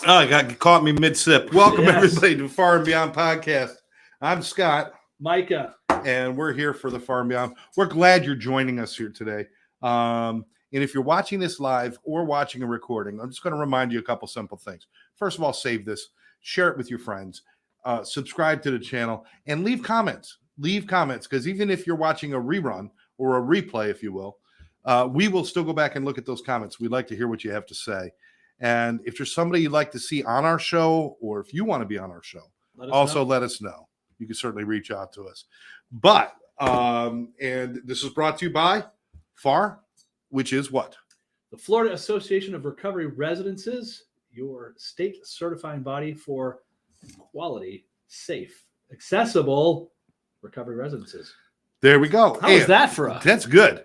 Oh, I caught me mid-sip. Welcome, everybody, to Far and Beyond Podcast. I'm Scott. Micah. And we're here for the Far and Beyond. We're glad you're joining us here today. And if you're watching this live or watching a recording, I'm just going to remind you a couple simple things. First of all, save this. Share it with your friends. Subscribe to the channel. And leave comments. Leave comments, because even if you're watching a rerun or a replay, if you will, we will still go back and look at those comments. We'd like to hear what you have to say. And if there's somebody you'd like to see on our show, or if you want to be on our show, let us know. You can certainly reach out to us. But, and this is brought to you by Farr, which is what? The Florida Association of Recovery Residences, your state certifying body for quality, safe, accessible recovery residences. There we go. How is that for us? That's good.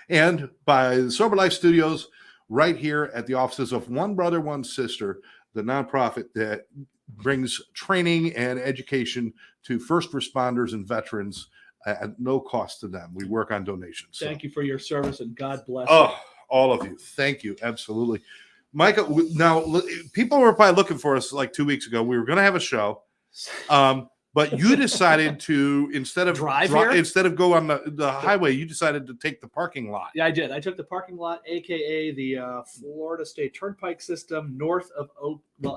And by the Sober Life Studios, right here at the offices of One Brother, One Sister, the nonprofit that brings training and education to first responders and veterans at no cost to them. We work on donations. Thank you for your service, and God bless you. Oh, all of you. Thank you. Absolutely. Micah, now, people were probably looking for us like 2 weeks ago. We were going to have a show. But you decided to, instead of go on the highway, you decided to take the parking lot. Yeah, I did. I took the parking lot, a.k.a. the Florida State Turnpike System, north of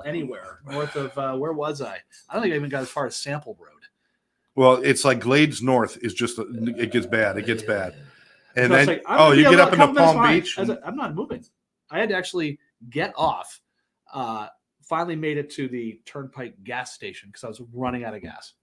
anywhere. North of, where was I? I don't think I even got as far as Sample Road. Well, it's like Glades North is just, it gets bad. It gets bad. And so then, like, you get up into Palm Beach. I'm not moving. I had to actually get off. Finally made it to the Turnpike gas station because I was running out of gas.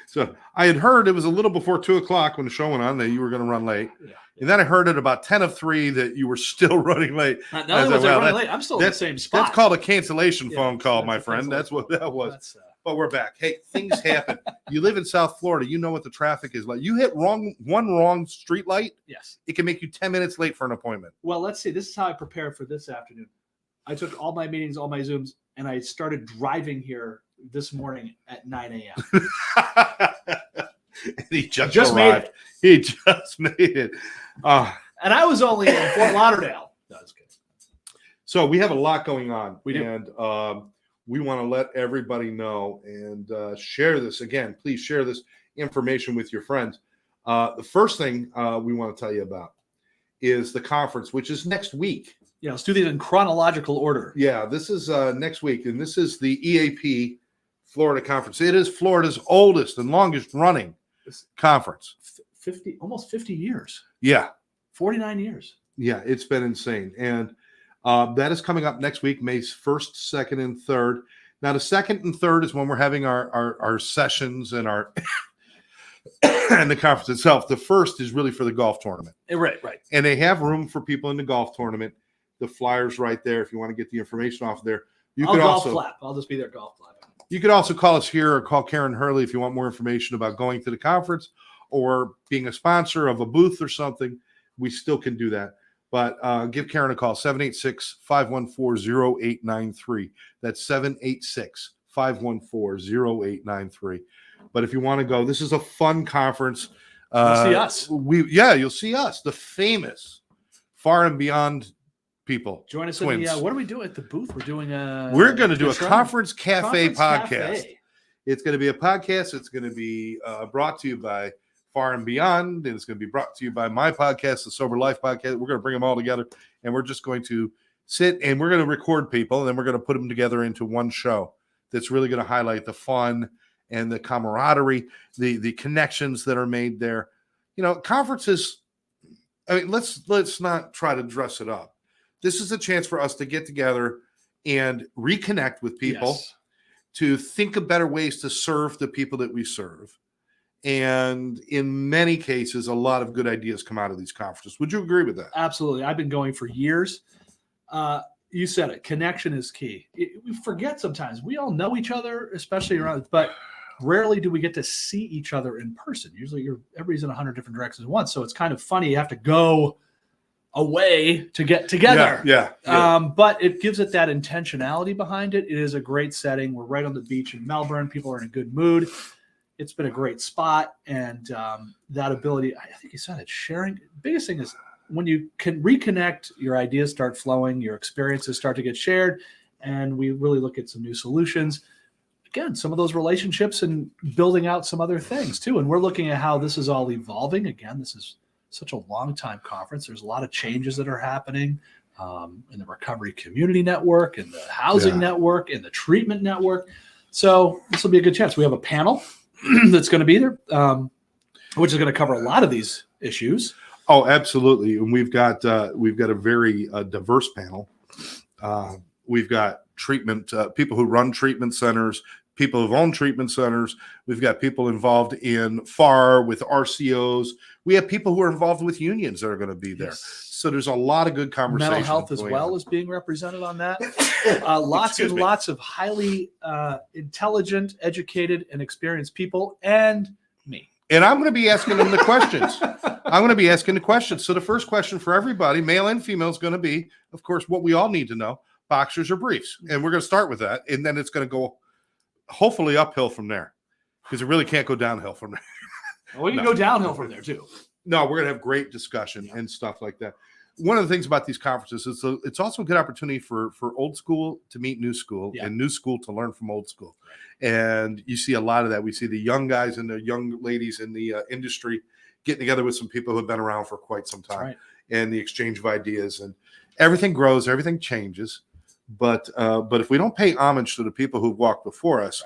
So I had heard it was a little before 2:00 when the show went on that you were going to run late. Yeah. And then I heard at about 10:03 that you were still running late. Not only was I running late, I'm still in the same spot. That's called a cancellation phone call, my friend. That's what that was. But we're back. Hey, things happen. You live in South Florida. You know what the traffic is like. You hit one wrong street light. Yes. It can make you 10 minutes late for an appointment. Well, let's see. This is how I prepared for this afternoon. I took all my meetings, all my Zooms, and I started driving here this morning at 9 a.m. He just arrived. He just made it. And I was only in Fort Lauderdale. No, that's good. So we have a lot going on. We do. And we want to let everybody know and share this. Again, please share this information with your friends. The first thing we want to tell you about is the conference, which is next week. Yeah, let's do these in chronological order. Yeah, this is next week, and this is the EAP Florida Conference. It is Florida's oldest and longest running conference. 50, almost 50 years. Yeah. 49 years. Yeah, it's been insane. And that is coming up next week, May 1st, 2nd, and 3rd. Now, the 2nd and 3rd is when we're having our sessions and our and the conference itself. The 1st is really for the golf tournament. Right. And they have room for people in the golf tournament. The flyers right there if you want to get the information off there. I'll just be there golf clap. You could also call us here or call Karen Hurley if you want more information about going to the conference or being a sponsor of a booth or something. We still can do that. But give Karen a call, 786-514-0893. That's 786-514-0893. But if you want to go, this is a fun conference. You'll see us. You'll see us, the famous Far and Beyond people. Join us in the, what are we doing at the booth? We're going to do a Conference Cafe podcast. It's going to be a podcast. It's going to be brought to you by Far and Beyond, and it's going to be brought to you by my podcast, the Sober Life Podcast. We're going to bring them all together, and we're just going to sit and we're going to record people, and then we're going to put them together into one show that's really going to highlight the fun and the camaraderie, the connections that are made there. You know, conferences, I mean, let's not try to dress it up. This is a chance for us to get together and reconnect with people, to think of better ways to serve the people that we serve. And in many cases, a lot of good ideas come out of these conferences. Would you agree with that? Absolutely. I've been going for years. You said it. Connection is key. We forget sometimes. We all know each other, especially around, but rarely do we get to see each other in person. Usually everybody's in 100 different directions at once. So it's kind of funny. You have to go away to get together. Yeah. But it gives it that intentionality behind it. It is a great setting. We're right on the beach in Melbourne. People are in a good mood. It's been a great spot. And that ability, I think you said it, sharing. Biggest thing is when you can reconnect, your ideas start flowing, your experiences start to get shared, and we really look at some new solutions. Again, some of those relationships and building out some other things too. And we're looking at how this is all evolving. Again, this is such a long time conference. There's a lot of changes that are happening in the recovery community network, in the housing network, in the treatment network. So this will be a good chance. We have a panel that's going to be there, which is going to cover a lot of these issues. Oh, absolutely. And we've got a very diverse panel. We've got treatment people who run treatment centers, people who've owned treatment centers. We've got people involved in Farr with RCOs. We have people who are involved with unions that are going to be there. Yes. So there's a lot of good conversation. Mental health as well is being represented on that. Lots of highly intelligent, educated, and experienced people, and me. And I'm going to be asking them the questions. I'm going to be asking the questions. So the first question for everybody, male and female, is going to be, of course, what we all need to know: boxers or briefs. And we're going to start with that, and then it's going to go hopefully uphill from there, because it really can't go downhill from there. Well, we can go downhill from there too. No, we're going to have great discussion and stuff like that. One of the things about these conferences is it's also a good opportunity for old school to meet new school and new school to learn from old school. And you see a lot of that. We see the young guys and the young ladies in the industry getting together with some people who have been around for quite some time, and the exchange of ideas, and everything grows, everything changes. But if we don't pay homage to the people who've walked before us,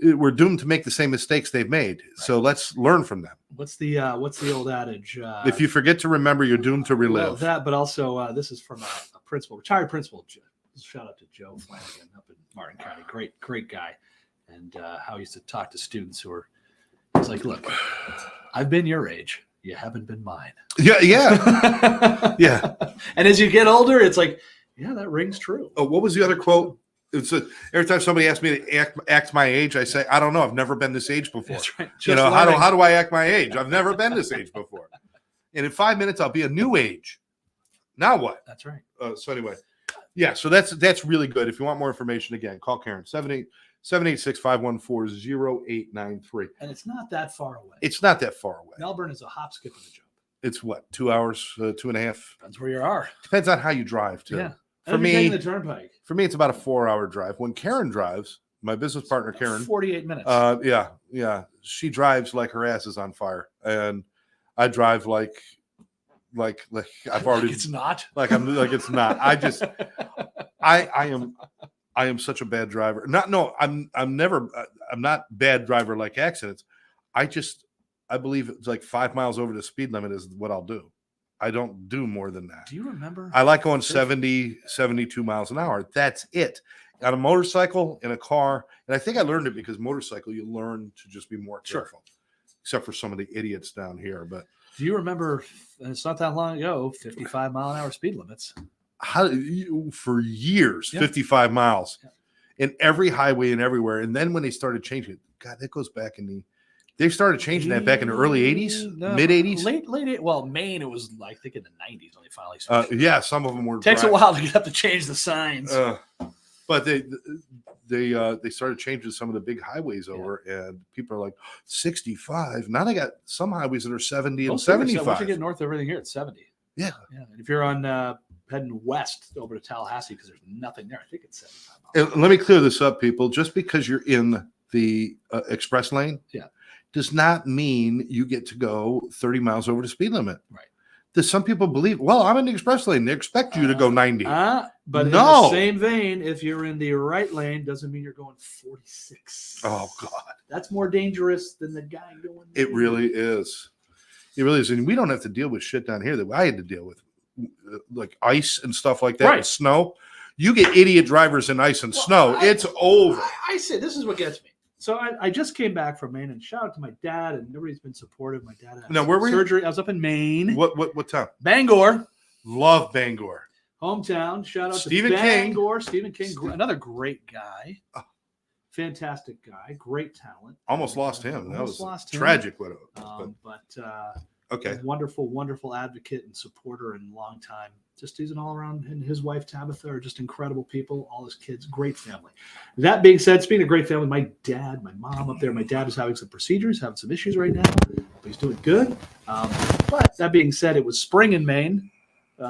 we're doomed to make the same mistakes they've made. So let's learn from them. What's the old adage? If you forget to remember, you're doomed to relive. Well, that, but also this is from a principal, retired principal. Shout out to Joe Flanagan up in Martin County. Great guy. And how he used to talk to students who are, he's like, look, I've been your age. You haven't been mine. Yeah. And as you get older, it's like, yeah, that rings true. Oh, what was the other quote? It's every time somebody asks me to act my age, I say, I don't know. I've never been this age before. That's right. How do I act my age? I've never been this age before. And in 5 minutes, I'll be a new age. Now what? That's right. So anyway, yeah. So that's really good. If you want more information, again, call Karen 786-514-0893. And it's not that far away. It's not that far away. Melbourne is a hop, skip, and a jump. It's what, 2 hours, 2.5? Depends where you are. Depends on how you drive too. Yeah. For me, the turnpike. For me, it's about a 4-hour drive. When Karen drives, my business partner Karen, 48 minutes. Yeah. She drives like her ass is on fire, and I drive like I've already. It's not. It's not. I am such a bad driver. I'm not bad driver like accidents. I believe it's like 5 miles over the speed limit is what I'll do. I don't do more than that. Do you remember? I like going 70, 72 miles an hour. That's it. On a motorcycle, in a car, and I think I learned it because motorcycle, you learn to just be more careful, except for some of the idiots down here. But do you remember, and it's not that long ago, 55 mile an hour speed limits? For years, 55 miles in every highway and everywhere. And then when they started changing it, God, that goes back in they started changing that back in the early 80s, mid 80s. Late. Well, Maine, it was I think in the 90s when they finally yeah, some of them were. Takes a while to get up to change the signs. But they started changing some of the big highways over, and people are like 65. Now they got some highways that are 70 and 75. Once you get north of everything here, it's 70. Yeah. And if you're on heading west over to Tallahassee, because there's nothing there, I think it's 75 miles. And let me clear this up, people. Just because you're in the express lane, does not mean you get to go 30 miles over the speed limit. Right. Does some people believe, well, I'm in the express lane, they expect you to go 90. But in the same vein, if you're in the right lane, doesn't mean you're going 46. Oh, God. That's more dangerous than the guy going 90. It really is. It really is. And we don't have to deal with shit down here that I had to deal with, like ice and stuff like that, and snow. You get idiot drivers in ice and snow, it's over. I say, this is what gets me. So I just came back from Maine, and shout out to my dad, and everybody's been supportive. My dad had where were surgery. You? I was up in Maine. What town? Bangor. Love Bangor. Hometown. Shout out Stephen to King. Bangor. Stephen King, another great guy. Fantastic guy. Great talent. Almost lost him. That was tragic. Okay. Wonderful, wonderful advocate and supporter and long time. Just he's an all around, and his wife Tabitha are just incredible people. All his kids, great family. That being said, speaking of great family, my dad, my mom up there. My dad is having some procedures, having some issues right now, but he's doing good. But that being said, it was spring in Maine.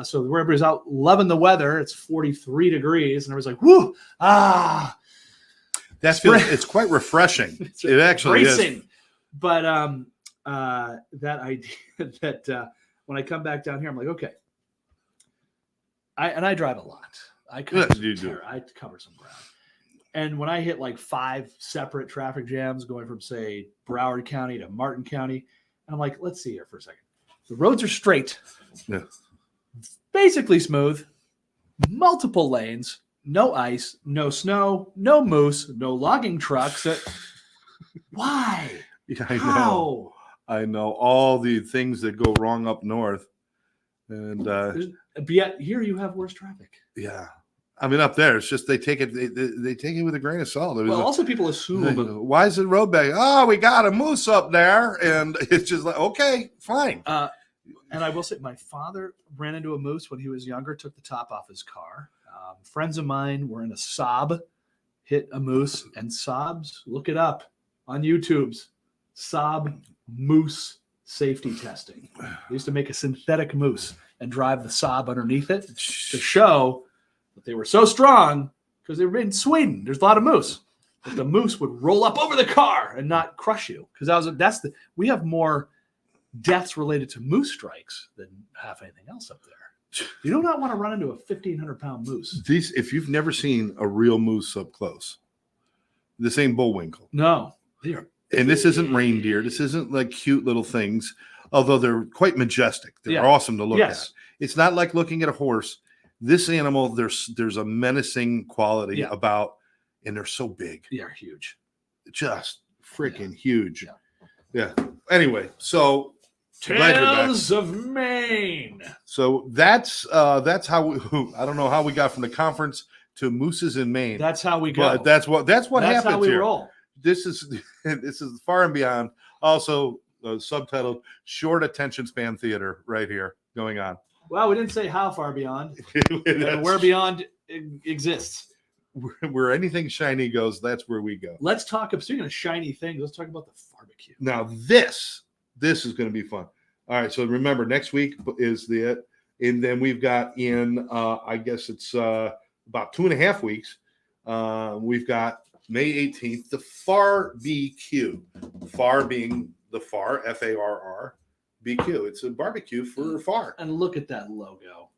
So where everybody's out loving the weather, it's 43 degrees, and everybody's like, "Woo, ah!" It's quite refreshing. It actually is. But that idea that when I come back down here, I'm like, okay. I drive a lot. I cover some ground. And when I hit like 5 separate traffic jams going from, say, Broward County to Martin County, I'm like, let's see here for a second. The roads are straight, basically smooth, multiple lanes, no ice, no snow, no moose, no logging trucks. Why? Yeah, I know all the things that go wrong up north. And but yet here you have worse traffic. Yeah. I mean, up there, it's just they take it with a grain of salt. Well, also people assume, why is it road bag? Oh, we got a moose up there, and it's just like, okay, fine. And I will say, my father ran into a moose when he was younger, took the top off his car. Friends of mine were in a Saab, hit a moose, and Saabs, look it up on YouTube's Saab moose safety testing. They used to make a synthetic moose and drive the Saab underneath it to show that they were so strong because they were in Sweden. There's a lot of moose. But the moose would roll up over the car and not crush you. Because we have more deaths related to moose strikes than half anything else up there. You do not want to run into a 1,500-pound moose. If you've never seen a real moose up close, this ain't bullwinkle. No. They are. And this isn't reindeer. This isn't like cute little things, although they're quite majestic. They're awesome to look at. It's not like looking at a horse. This animal, there's a menacing quality about, and they're so big. They are huge. Just freaking huge. Yeah. Anyway, so Tales of Maine. So that's how I don't know how we got from the conference to mooses in Maine. That's how we go. But that's what happens here. That's how we roll. This is Far and Beyond. Also subtitled "Short Attention Span Theater" right here going on. Well, we didn't say how far beyond. Where beyond exists. Where anything shiny goes, that's where we go. Let's talk. Speaking of shiny things, let's talk about the barbecue. Now this is going to be fun. All right, so remember next week is and then we've got in I guess it's about 2.5 weeks. We've got May 18th, the Farr BQ. Farr being the Farr, Farr, BQ. It's a barbecue for Farr. And look at that logo.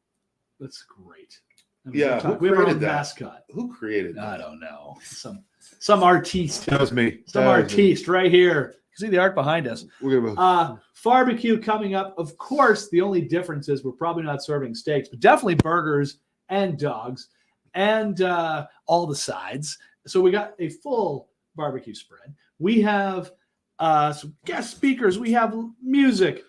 That's great. I mean, we have our own mascot. Who created that? I don't know. Some artiste. That was me. Artiste right here. You see the art behind us. Barbecue coming up. Of course, the only difference is we're probably not serving steaks, but definitely burgers and dogs and all the sides. So we got a full barbecue spread. We have some guest speakers. We have music.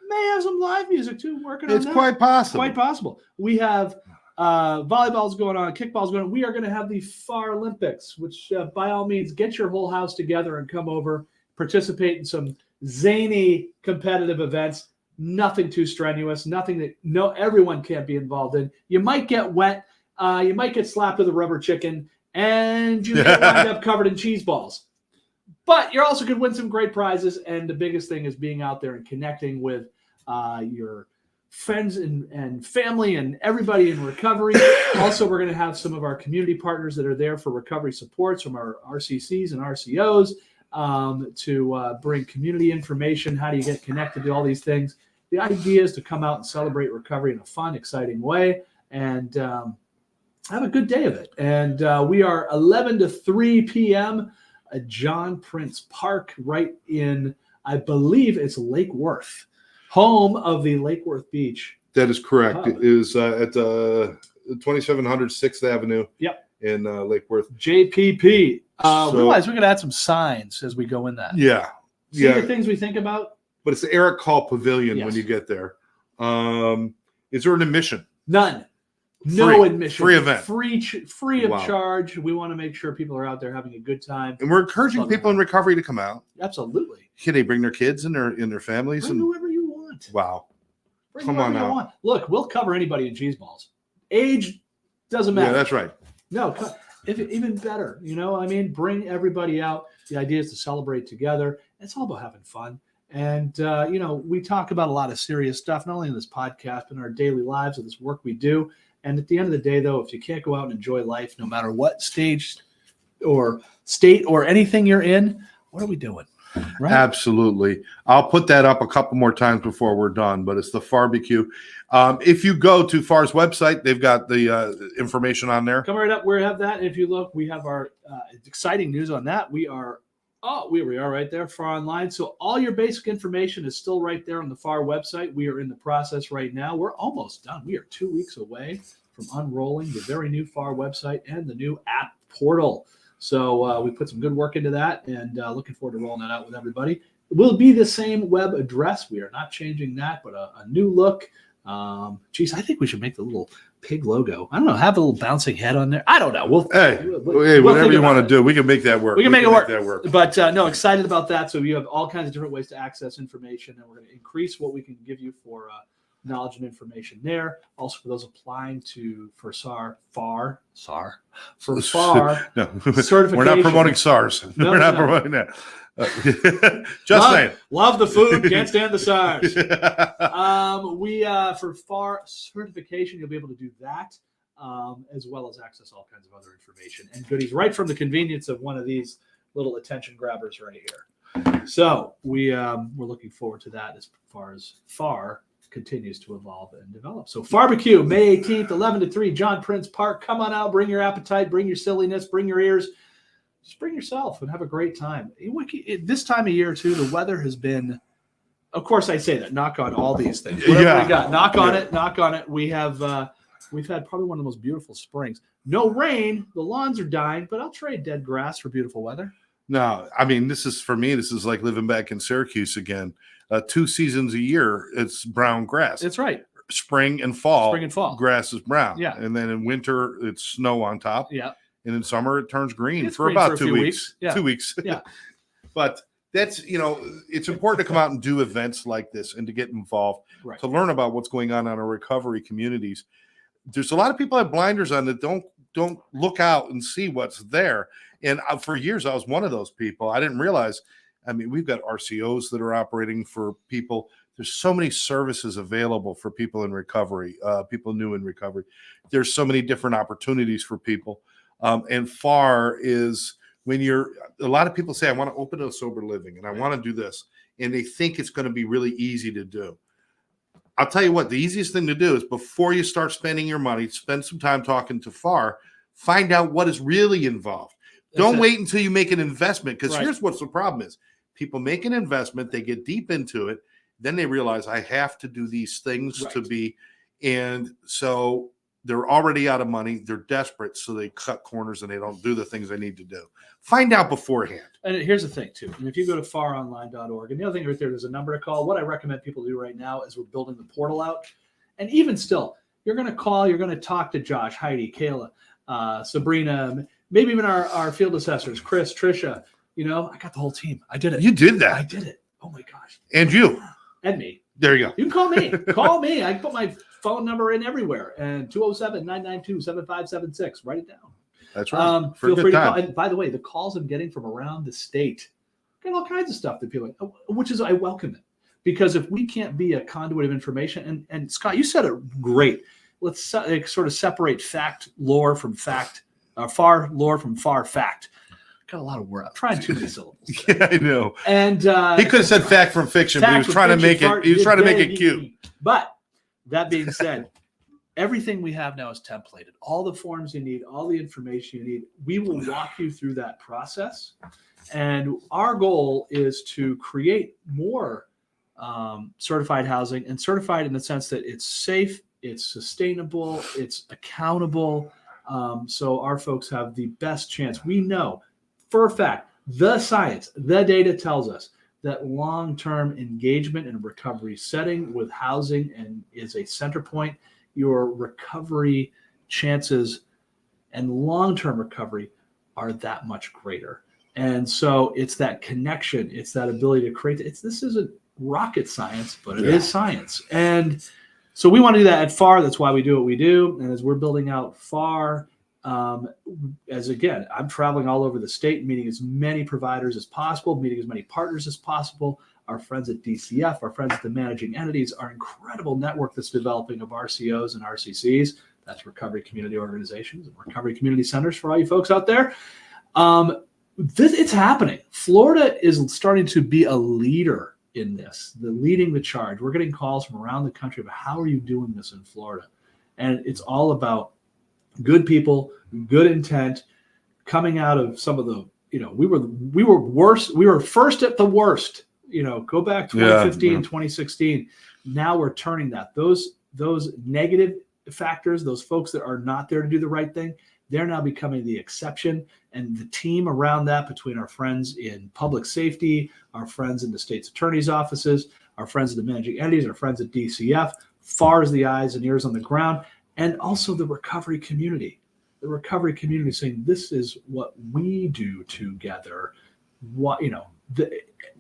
May have some live music too. Working on that. It's quite possible. Quite possible. We have volleyball's going on, kickball's going on. We are going to have the Farr Olympics, which by all means, get your whole house together and come over, participate in some zany competitive events. Nothing too strenuous. Nothing that everyone can't be involved in. You might get wet. You might get slapped with a rubber chicken, and you might wind up covered in cheese balls. But you're also going to win some great prizes. And the biggest thing is being out there and connecting with your friends and family and everybody in recovery. Also, we're going to have some of our community partners that are there for recovery supports from our RCCs and RCOs to bring community information. How do you get connected to all these things? The idea is to come out and celebrate recovery in a fun, exciting way and have a good day of it. And we are 11 to 3 p.m. at John Prince Park right in, I believe it's Lake Worth, home of the Lake Worth Beach. That is correct. It is at 2700 6th Avenue in Lake Worth. JPP. Realize we're going to add some signs as we go in that. Yeah. See the things we think about? But it's the Eric Call Pavilion when you get there. Is there an admission? None. No admission. Free event. Free of charge. We want to make sure people are out there having a good time. And we're encouraging people in recovery to come out. Absolutely. Can they bring their kids and their families? Bring whoever you want. Wow. Come on now. Look, we'll cover anybody in cheese balls. Age doesn't matter. Yeah, that's right. No, even better. Bring everybody out. The idea is to celebrate together. It's all about having fun. And, we talk about a lot of serious stuff, not only in this podcast, but in our daily lives and this work we do. And at the end of the day, though, if you can't go out and enjoy life, no matter what stage or state or anything you're in, what are we doing? Right? Absolutely. I'll put that up a couple more times before we're done, but it's the Farbecue. If you go to Farr's website, they've got the information on there. Come right up. We have that. If you look, we have our exciting news on that. We are right there, Farr Online. So all your basic information is still right there on the Farr website. We are in the process right now. We're almost done. We are 2 weeks away from unrolling the very new Farr website and the new app portal. So we put some good work into that, and looking forward to rolling that out with everybody. It will be the same web address. We are not changing that, but a new look. I think we should make the little pig logo. I don't know, have a little bouncing head on there. I don't know. We'll whatever you want to do, we can make that work. We can make that work. But no, excited about that. So you have all kinds of different ways to access information, and we're going to increase what we can give you for knowledge and information there. Also, for those applying for Farr certification. We're not promoting SARS. We're not promoting that. Saying. Love the food, can't stand the SARS. For Farr certification, you'll be able to do that, as well as access all kinds of other information and goodies right from the convenience of one of these little attention grabbers right here. So we're looking forward to that as far as Farr continues to evolve and develop. So Farbecue, May 18th, 11 to 3, John Prince Park. Come on out, bring your appetite, bring your silliness, bring your ears. Just bring yourself and have a great time. This time of year, too, the weather has been, of course, I say that, knock on all these things. Whatever we got, knock on it. We've had probably one of the most beautiful springs. No rain, the lawns are dying, but I'll trade dead grass for beautiful weather. No, I mean, this is like living back in Syracuse again. 2 seasons a year, it's brown grass. That's right. Spring and fall. Grass is brown. Yeah. And then in winter, it's snow on top. Yeah. And in summer, it turns green for about 2 weeks. Yeah. 2 weeks. Yeah. But that's, it's important to come out and do events like this and to get involved, right, to learn about what's going on in our recovery communities. There's a lot of people that have blinders on that don't look out and see what's there. And for years, I was one of those people. I didn't realize, we've got RCOs that are operating for people. There's so many services available for people in recovery, people new in recovery. There's so many different opportunities for people. And Farr is a lot of people say, I want to open a sober living and I want to do this. And they think it's going to be really easy to do. I'll tell you what, the easiest thing to do is before you start spending your money, spend some time talking to Farr, find out what is really involved. Don't wait until you make an investment, because here's what's the problem is. People make an investment, they get deep into it, then they realize I have to do these things to be, and so they're already out of money, they're desperate, so they cut corners and they don't do the things they need to do. Find out beforehand. And here's the thing, too. And if you go to farronline.org, and the other thing right there, there's a number to call. What I recommend people do right now is we're building the portal out. And even still, you're going to call, you're going to talk to Josh, Heidi, Kayla, Sabrina, maybe even our field assessors, Chris, Trisha. I got the whole team. I did it. You did that. I did it. Oh, my gosh. And you. And me. There you go. You can call me. Call me. I put my phone number in everywhere. And 207-992-7576. Write it down. That's right. Feel free to call. And by the way, the calls I'm getting from around the state, I get all kinds of stuff that people like, which is, I welcome it. Because if we can't be a conduit of information, and Scott, you said it great. Let's sort of separate fact lore from fact, Farr lore from Farr fact. Got a lot of words. I'm trying too many syllables. Yeah, I know. And he could have said fact from fiction, but he was trying to make it. He was trying to make it cute. But that being said, everything we have now is templated. All the forms you need, all the information you need. We will walk you through that process, and our goal is to create more certified housing, and certified in the sense that it's safe, it's sustainable, it's accountable. So our folks have the best chance. We know for a fact, the science, the data tells us that long-term engagement in a recovery setting with housing and is a center point, your recovery chances and long-term recovery are that much greater. And so it's that connection, it's that ability to create. This isn't rocket science, but it is science. And so we want to do that at Farr. That's why we do what we do. And as we're building out Farr, I'm traveling all over the state, meeting as many providers as possible, meeting as many partners as possible. our friends at DCF, our friends at the managing entities, our incredible network that's developing of RCOs and RCCs. That's Recovery Community Organizations and Recovery Community Centers for all you folks out there. It's happening. Florida is starting to be a leader in this, leading the charge. We're getting calls from around the country about how are you doing this in Florida? And it's all about good people, good intent, coming out of some of the, we were worse. We were first at the worst, go back 2015, 2016. Now we're turning that. Those negative factors, those folks that are not there to do the right thing, they're now becoming the exception. And the team around that, between our friends in public safety, our friends in the state's attorney's offices, our friends at the managing entities, our friends at DCF, Farr as the eyes and ears on the ground, and also the recovery community. The recovery community saying, this is what we do together.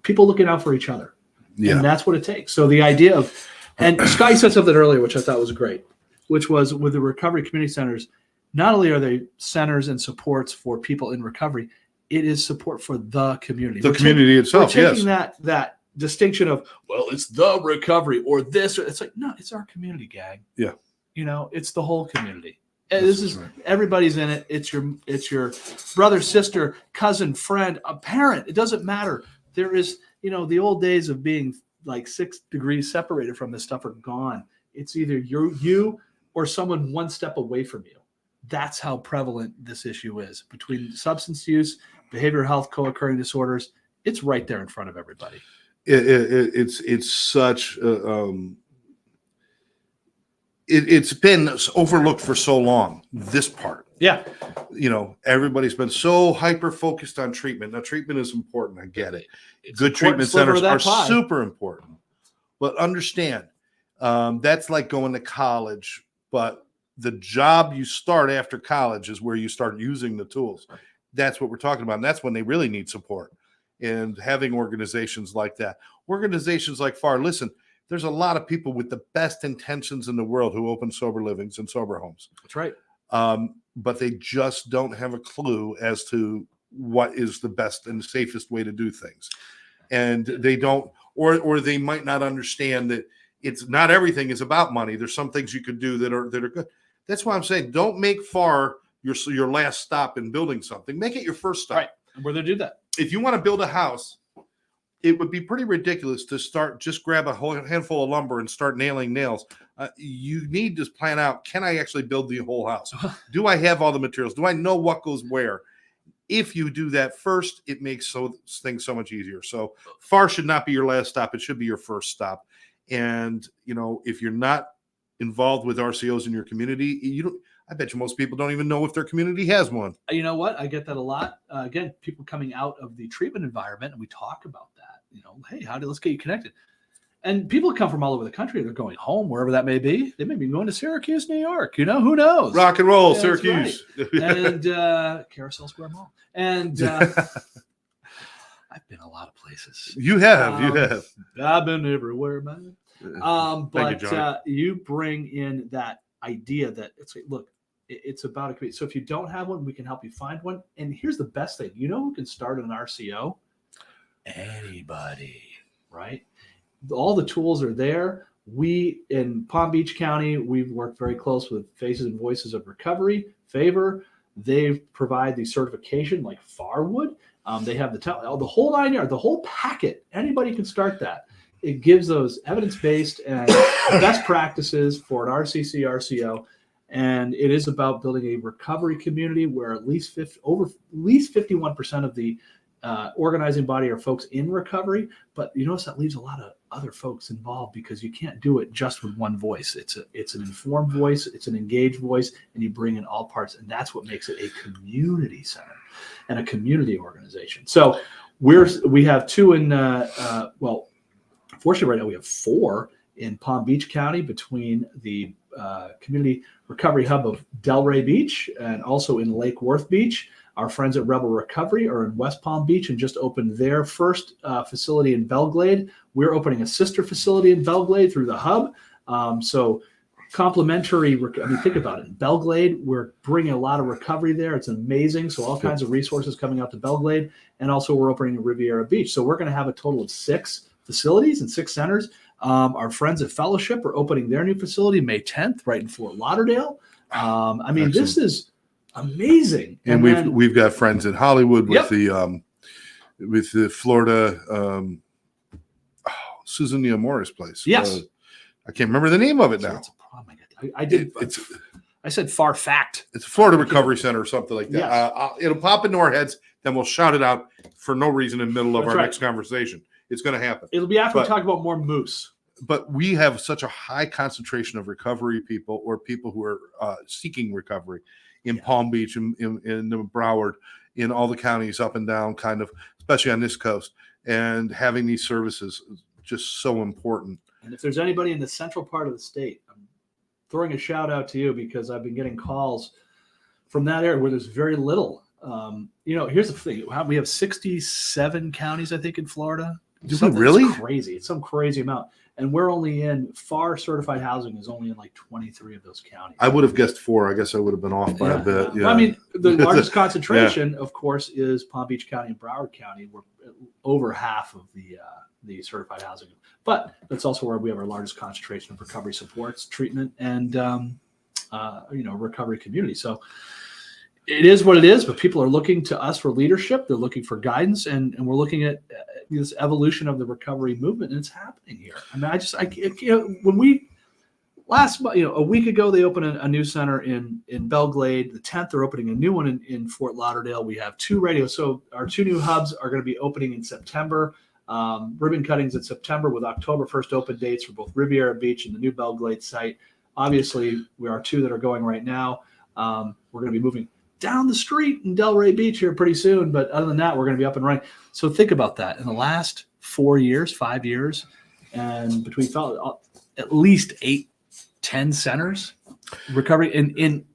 People looking out for each other. Yeah. And that's what it takes. So the idea of, and Sky said something earlier, which I thought was great, which was with the recovery community centers, not only are they centers and supports for people in recovery, it is support for the community. The community itself, we're taking that distinction of, well, it's the recovery or this. It's like, no, it's our community, gang. Yeah. It's the whole community. This is right. Everybody's in it. It's your brother, sister, cousin, friend, a parent. It doesn't matter. There is, the old days of being like 6 degrees separated from this stuff are gone. It's either you or someone one step away from you. That's how prevalent this issue is. Between substance use, behavioral health, co-occurring disorders, it's right there in front of everybody. It's such it's been overlooked for so long, this part. Yeah. Everybody's been so hyper focused on treatment. Now, treatment is important. I get it. It's good treatment centers are pie. Super important. But understand, that's like going to college, but the job you start after college is where you start using the tools. That's what we're talking about. And that's when they really need support. And having organizations like that, organizations like Farr, listen, there's a lot of people with the best intentions in the world who open sober livings and sober homes. That's right. But they just don't have a clue as to what is the best and the safest way to do things. And they don't, or they might not understand that it's not everything is about money. There's some things you could do that are good. That's why I'm saying, don't make Farr your last stop in building something. Make it your first stop. Right. Where they do that. If you want to build a house, it would be pretty ridiculous to just grab a whole handful of lumber and start nailing nails. You need to plan out, can I actually build the whole house? Do I have all the materials? Do I know what goes where? If you do that first, it makes things so much easier. So Farr should not be your last stop. It should be your first stop. And, if you're not involved with RCOs in your community, I bet you most people don't even know if their community has one. You know what? I get that a lot. Again, people coming out of the treatment environment, and we talk about that. Hey, let's get you connected. And people come from all over the country. They're going home, wherever that may be. They may be going to Syracuse, New York. Who knows? Rock and roll, Syracuse. Right. And Carousel Square Mall. And I've been a lot of places. You have. I've been everywhere, man. But you bring in that idea that it's like, look, it's about a community. So if you don't have one, we can help you find one. And here's the best thing. Who can start an RCO? Anybody, right? All the tools are there. We in Palm Beach County, we've worked very close with Faces and Voices of Recovery, Favor. They provide the certification like Farr would. They have the whole 9 yards, the whole packet. Anybody can start that. It gives those evidence-based and best practices for an RCC, RCO. And it is about building a recovery community where at least 51% of the organizing body are folks in recovery. But you notice that leaves a lot of other folks involved because you can't do it just with one voice. It's an informed voice, it's an engaged voice, and you bring in all parts. And that's what makes it a community center and a community organization. So we have 2 in, fortunately right now we have 4 in Palm Beach County between the community recovery hub of Delray Beach and also in Lake Worth Beach. Our friends at Rebel Recovery are in West Palm Beach and just opened their first facility in Belglade. We're opening a sister facility in Belglade through the hub. So complementary, think about it. In Belglade, we're bringing a lot of recovery there. It's amazing. So all kinds of resources coming out to Belglade. And also we're opening in Riviera Beach. So we're going to have a total of 6 facilities and 6 centers. Our friends at Fellowship are opening their new facility May 10th, right in Fort Lauderdale. I mean, this is amazing. And we've got friends in Hollywood with the Florida Susan Morris place. Yes. I can't remember the name of it now. That's a problem. I said Farr Fact. It's a Florida Recovery Center or something like that. Yes. It'll pop into our heads, then we'll shout it out for no reason in the middle of That's our right. next conversation. It's going to happen. It'll be after we talk about more moose. But we have such a high concentration of recovery people or people who are seeking recovery in Palm Beach, in Broward, in all the counties up and down, kind of, especially on this coast. And having these services is just so important. And if there's anybody in the central part of the state, I'm throwing a shout out to you because I've been getting calls from that area where there's very little. Here's the thing. We have 67 counties, I think, in Florida. Really? Crazy. It's some crazy amount. And we're only in Farr certified housing is only in like 23 of those counties. I would have guessed 4. I guess I would have been off by a bit. Yeah. I mean, the largest concentration, of course, is Palm Beach County and Broward County. We're over half of the certified housing. But that's also where we have our largest concentration of recovery supports, treatment, and recovery community. So it is what it is, but people are looking to us for leadership. They're looking for guidance, and we're looking at this evolution of the recovery movement, and it's happening here. I mean, when we last month, a week ago, they opened a new center in Belglade. The 10th, they're opening a new one in Fort Lauderdale. We have 2 radios. So our 2 new hubs are going to be opening in September. Ribbon cuttings in September with October 1st open dates for both Riviera Beach and the new Belglade site. Obviously, we are 2 that are going right now. We're going to be moving down the street in Delray Beach here pretty soon. But other than that, we're going to be up and running. So think about that. In the last 5 years, and between at least 8-10 centers recovery in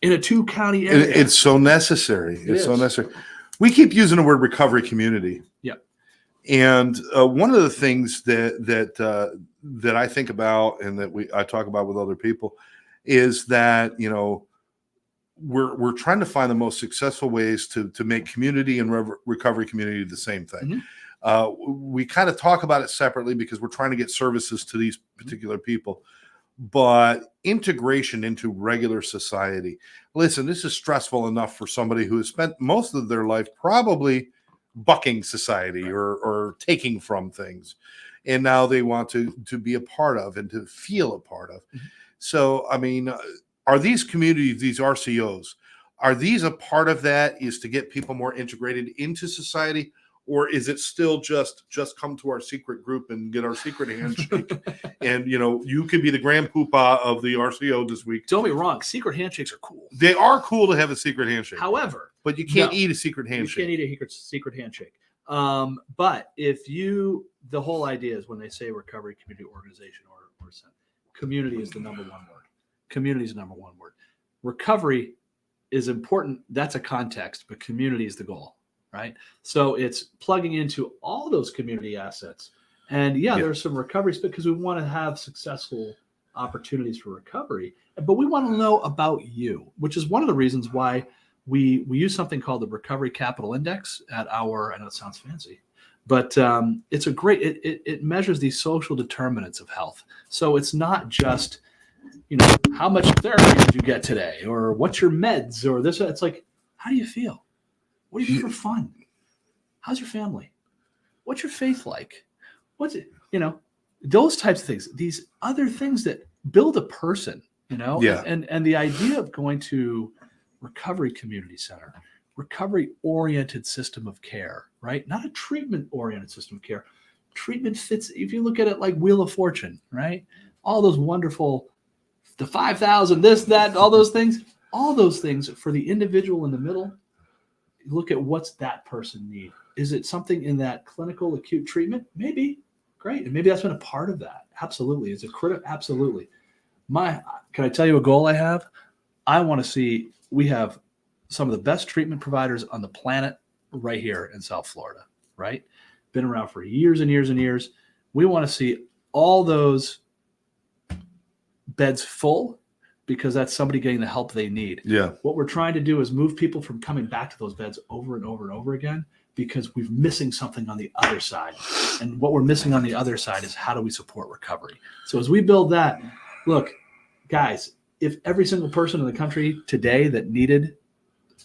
a 2-county area. It's so necessary. It's so necessary. We keep using the word recovery community. Yep. And one of the things that I think about and that I talk about with other people is that, we're trying to find the most successful ways to make community and recovery community the same thing. Mm-hmm. We kind of talk about it separately because we're trying to get services to these particular people, but integration into regular society. Listen, this is stressful enough for somebody who has spent most of their life probably bucking society or taking from things. And now they want to be a part of and to feel a part of. Mm-hmm. So, I mean, are these communities, these RCOs, are these a part of that is to get people more integrated into society? Or is it still just come to our secret group and get our secret handshake? And, you can be the grand poobah of the RCO this week. Don't be wrong. Secret handshakes are cool. They are cool to have a secret handshake. However. But you can't eat a secret handshake. You can't eat a secret handshake. But the whole idea is when they say recovery community organization or community is the number one word. Community is the number one word. Recovery is important. That's a context, but community is the goal, right? So it's plugging into all those community assets. And there's some recoveries because we want to have successful opportunities for recovery, but we want to know about you, which is one of the reasons why we use something called the Recovery Capital Index at I know it sounds fancy, but it's it measures these social determinants of health. So it's not just, how much therapy did you get today? Or what's your meds? Or this, it's like, how do you feel? What do you do for fun? How's your family? What's your faith like? What's it, those types of things, these other things that build a person, and the idea of going to recovery community center, recovery oriented system of care, right? Not a treatment oriented system of care. Treatment fits, if you look at it like Wheel of Fortune, right? All those wonderful, the 5,000, this, that, all those things for the individual in the middle. Look at what's that person need. Is it something in that clinical acute treatment? Maybe. Great. And maybe that's been a part of that. Absolutely. Is it critical? Absolutely. Can I tell you a goal I have? I want to see we have some of the best treatment providers on the planet right here in South Florida, right? Been around for years and years and years. We want to see all those beds full because that's somebody getting the help they need. Yeah. What we're trying to do is move people from coming back to those beds over and over and over again because we're missing something on the other side. And what we're missing on the other side is how do we support recovery? So as we build that, look, guys, if every single person in the country today that needed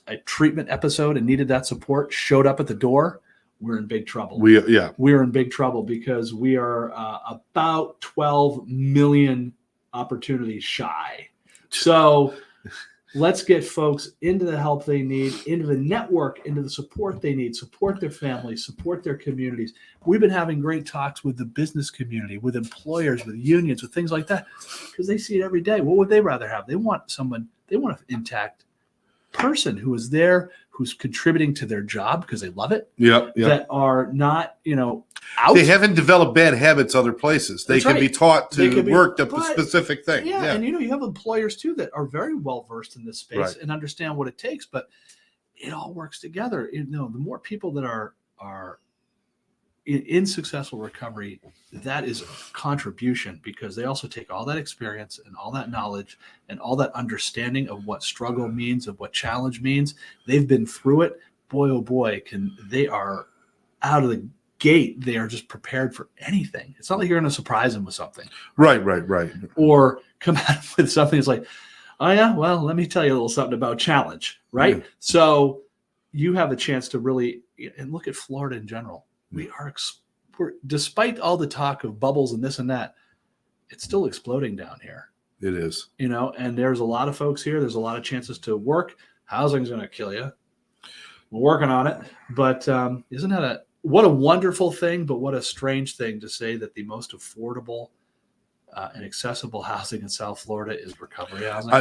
a treatment episode and needed that support showed up at the door, we're in big trouble. We're in big trouble because we are about 12 million opportunities shy. So let's get folks into the help they need, into the network, into the support they need, support their families, support their communities. We've been having great talks with the business community, with employers, with unions, with things like that, because they see it every day. What would they rather have? They want an intact person who is there, who's contributing to their job because they love it. That are not, out. They haven't developed bad habits other places. They can be taught to work a specific thing. And you have employers too that are very well versed in this space and understand what it takes, but it all works together. The more people that are in successful recovery, that is a contribution, because they also take all that experience and all that knowledge and all that understanding of what struggle means, of what challenge means. They've been through it. Boy, oh boy, they are out of the gate. They are just prepared for anything. It's not like you're going to surprise them with something. Right. Or come out with something that's like, oh yeah, well, let me tell you a little something about challenge, right? Yeah. So you have a chance to really, and look at Florida in general. We're, despite all the talk of bubbles and this and that, it's still exploding down here. It is. And there's a lot of folks here. There's a lot of chances to work. Housing's going to kill you. We're working on it. But isn't that what a wonderful thing, but what a strange thing to say that the most affordable and accessible housing in South Florida is recovery housing?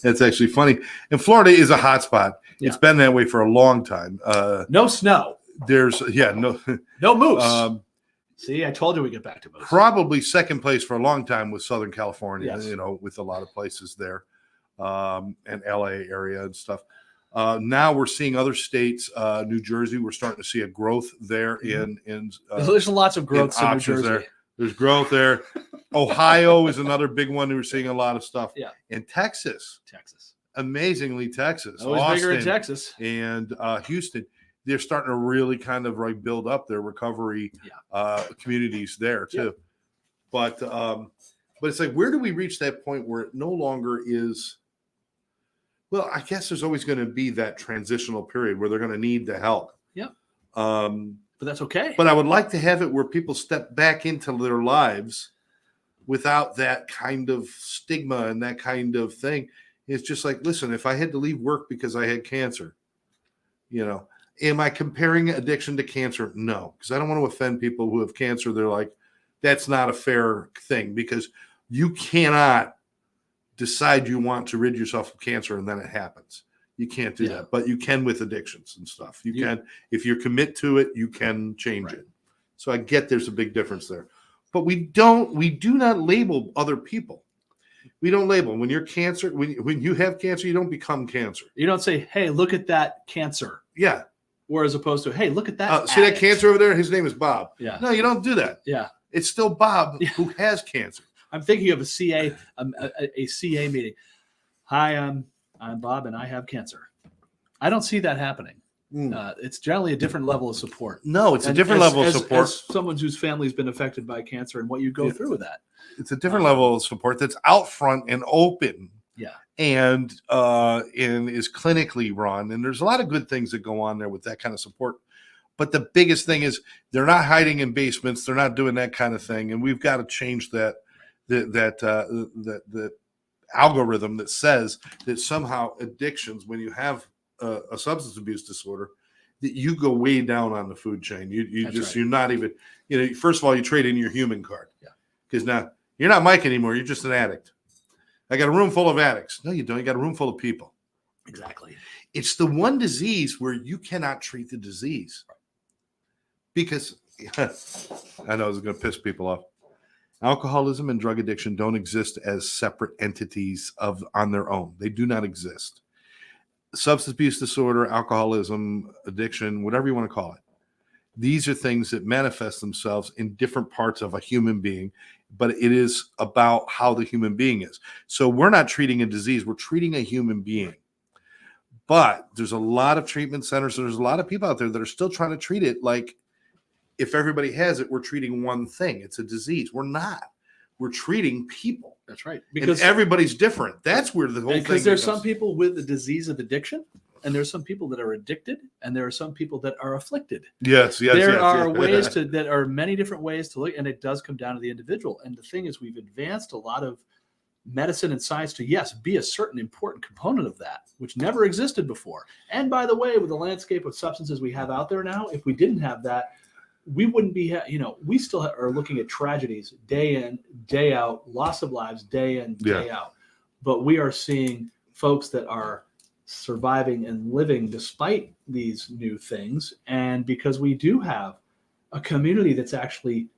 That's actually funny. And Florida is a hot spot. Yeah. It's been that way for a long time. No snow. There's no moose. See, I told you we get back to moose. Probably second place for a long time was Southern California. Yes. With a lot of places there, and LA area and stuff. Now we're seeing other states. New Jersey, we're starting to see a growth there. There's lots of growth in New Jersey. There. There's growth there. Ohio is another big one. We're seeing a lot of stuff. Yeah. And Texas. Amazingly, Texas. Always Austin, bigger in Texas. And Houston. They're starting to really kind of build up their recovery communities there too. Yeah. But it's like, where do we reach that point where it no longer is? Well, I guess there's always going to be that transitional period where they're going to need the help. Yeah. But that's okay. But I would like to have it where people step back into their lives without that kind of stigma and that kind of thing. It's just like, listen, if I had to leave work because I had cancer, am I comparing addiction to cancer? No, because I don't want to offend people who have cancer. They're like, that's not a fair thing, because you cannot decide you want to rid yourself of cancer and then it happens. You can't do that, but you can with addictions and stuff. You can, if you commit to it, you can change it. So I get there's a big difference there, but we do not label other people. We don't label when you're cancer. When you have cancer, you don't become cancer. You don't say, "Hey, look at that cancer." Yeah. Or as opposed to, "Hey, look at that." See that cancer over there? His name is Bob. Yeah. No, you don't do that. Yeah. It's still Bob who has cancer. I'm thinking of a CA meeting. Hi, I'm Bob, and I have cancer. I don't see that happening. It's generally a different level of support. No, it's a different level of support. As someone whose family's been affected by cancer and what you go through with that. It's a different level of support that's out front and open. Yeah. And is clinically run. And there's a lot of good things that go on there with that kind of support. But the biggest thing is they're not hiding in basements. They're not doing that kind of thing. And we've got to change that algorithm that says that somehow addictions, when you have a substance abuse disorder, that you go way down on the food chain. You're not even, first of all, you trade in your human card. Yeah. Because now you're not Mike anymore. You're just an addict. I got a room full of addicts. No, you don't. You got a room full of people. Exactly. It's the one disease where you cannot treat the disease. Because I know this is going to piss people off. Alcoholism and drug addiction don't exist as separate entities on their own. They do not exist. Substance abuse disorder, alcoholism, addiction, whatever you want to call it. These are things that manifest themselves in different parts of a human being, but it is about how the human being is. So we're not treating a disease, we're treating a human being. But there's a lot of treatment centers. There's a lot of people out there that are still trying to treat it like if everybody has it, we're treating one thing. It's a disease. We're not. We're treating people. That's right. Because everybody's different. That's where the whole thing Because there's some people with the disease of addiction, and there's some people that are addicted, and there are some people that are afflicted. Yes. There are ways that are many different ways to look, and it does come down to the individual. And the thing is, we've advanced a lot of medicine and science to, yes, be a certain important component of that, which never existed before. And by the way, with the landscape of substances we have out there now, if we didn't have that, we wouldn't be, we still are looking at tragedies day in, day out, loss of lives day in, day out. But we are seeing folks that are surviving and living despite these new things. And because we do have a community that's actually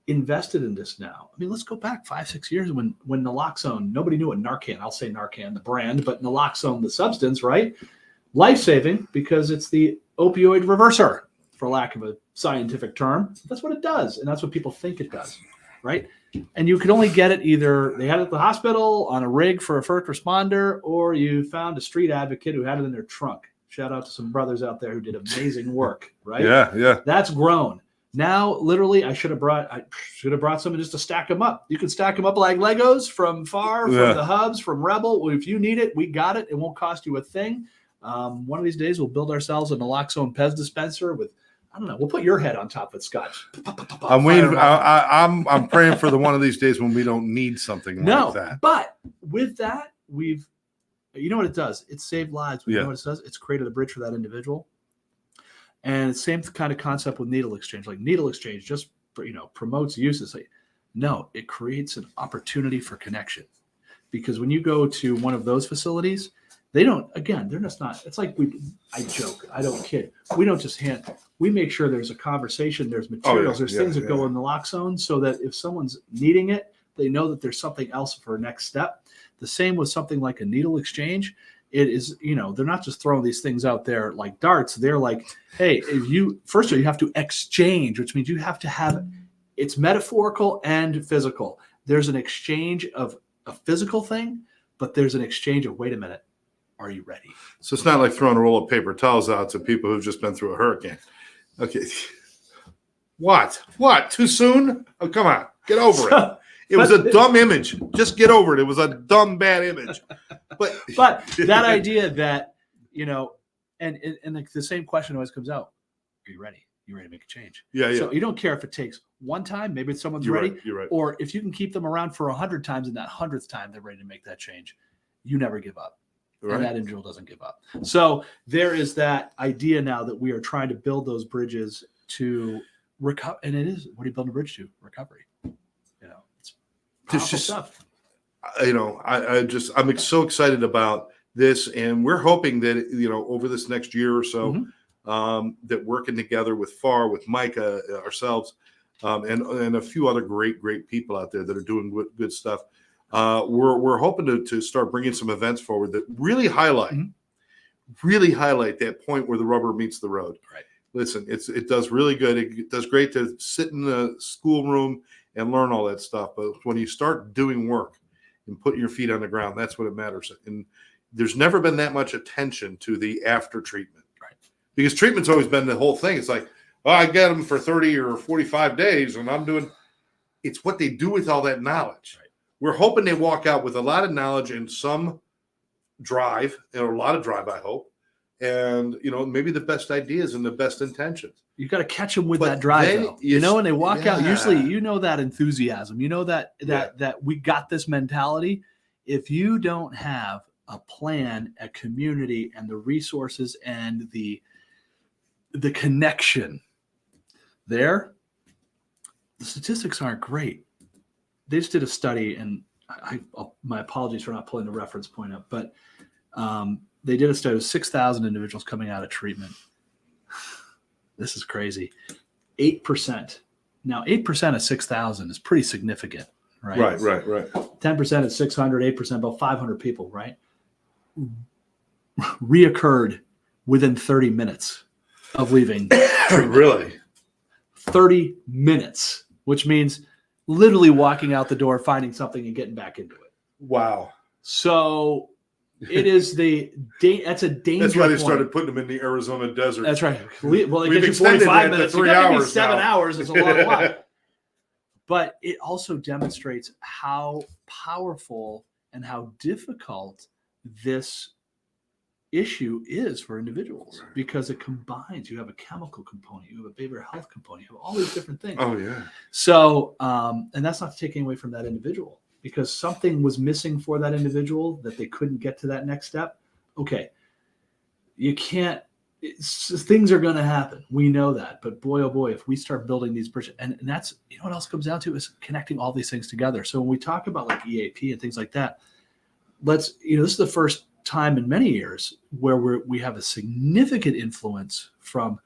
invested in this now. I mean, let's go back 5-6 years when naloxone, nobody knew what Narcan, I'll say Narcan, the brand, but naloxone, the substance, right? Life-saving because it's the opioid reverser, for lack of a scientific term. That's what it does. And that's what people think it does, right? And you could only get it either they had it at the hospital on a rig for a first responder, or you found a street advocate who had it in their trunk. Shout out to some brothers out there who did amazing work, right? Yeah. That's grown. Now, literally, I should have brought someone just to stack them up. You can stack them up like Legos from Farr, from the hubs, from Rebel. Well, if you need it, we got it. It won't cost you a thing. One of these days, we'll build ourselves a naloxone Pez dispenser with, I don't know. We'll put your head on top of it, Scott. I'm waiting. I'm praying for the one of these days when we don't need something like that. But with that, you know what it does? It saved lives. You know what it does? It's created a bridge for that individual. And same kind of concept with needle exchange. Like needle exchange just promotes use. It's like, no, it creates an opportunity for connection. Because when you go to one of those facilities, they're just not, it's like I joke, I don't kid. We don't just we make sure there's a conversation, there's materials, there's things that go in the naloxone so that if someone's needing it, they know that there's something else for a next step. The same with something like a needle exchange. It is, they're not just throwing these things out there like darts. They're like, hey, first of all, you have to exchange, which means you have to have, it's metaphorical and physical. There's an exchange of a physical thing, but there's an exchange of, wait a minute, are you ready? So it's not like throwing a roll of paper towels out to people who've just been through a hurricane. Okay. What? Too soon? Oh, come on. Get over it. It was a dumb image. Just get over it. It was a dumb, bad image. But that idea that, and the same question always comes out. Are you ready? You ready to make a change? Yeah. So you don't care if it takes one time, maybe it's someone's ready. You're right. Or if you can keep them around for 100 times and that 100th time they're ready to make that change, you never give up. Right. And that individual doesn't give up. So there is that idea now that we are trying to build those bridges to recover. And it is, what are you building a bridge to? Recovery. It's powerful stuff. I'm so excited about this, and we're hoping that over this next year or so, that working together with Farr, with Micah, ourselves, and a few other great people out there that are doing good stuff. We're hoping to start bringing some events forward that really highlight that point where the rubber meets the road. Right. Listen, it does really good. It does great to sit in the schoolroom and learn all that stuff. But when you start doing work and putting your feet on the ground, that's what it matters. And there's never been that much attention to the after treatment. Right. Because treatment's always been the whole thing. It's like, I get them for 30 or 45 days and I'm doing, it's what they do with all that knowledge. Right. We're hoping they walk out with a lot of knowledge and some drive, a lot of drive, I hope. And, maybe the best ideas and the best intentions. You got to catch them with that drive, though. When they walk out, usually, that enthusiasm, that we got this mentality. If you don't have a plan, a community, and the resources and the connection there, the statistics aren't great. They just did a study, and my apologies for not pulling the reference point up, but they did a study of 6,000 individuals coming out of treatment. This is crazy. 8%. Now, 8% of 6,000 is pretty significant, right? Right. 10% at 600, 8%, about 500 people, right? Reoccurred within 30 minutes of leaving treatment. Really? 30 minutes, which means literally walking out the door, finding something and getting back into it. Wow. So It is that's a danger. That's why they point. started putting them in the Arizona desert. That's right. Well, it We've gives you 45 minutes. 3 hours. 7 now. hours is a lot of while. But it also demonstrates how powerful and how difficult this issue is for individuals, because it combines. You have a chemical component, you have a behavioral health component, you have all these different things. Oh yeah. So, and that's not taking away from that individual, because something was missing for that individual that they couldn't get to that next step. Okay, you can't. Things are going to happen. We know that, but boy, oh boy, if we start building these bridges, and that's, you know, what else comes down to is connecting all these things together. So when we talk about like EAP and things like that, this is the first time in many years where we have a significant influence from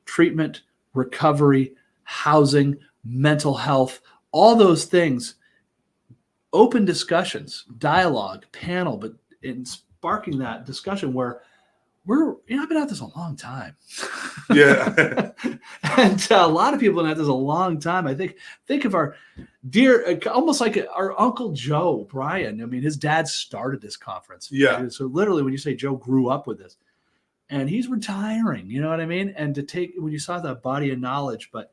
treatment, recovery, housing, mental health, all those things, open discussions, dialogue, panel, but in sparking that discussion where I've been at this a long time. Yeah. And a lot of people have been at this a long time. I think of our dear, almost like our Uncle Joe, Brian. I mean, his dad started this conference. Yeah. So literally when you say Joe grew up with this, and he's retiring, you know what I mean? And when you saw that body of knowledge, but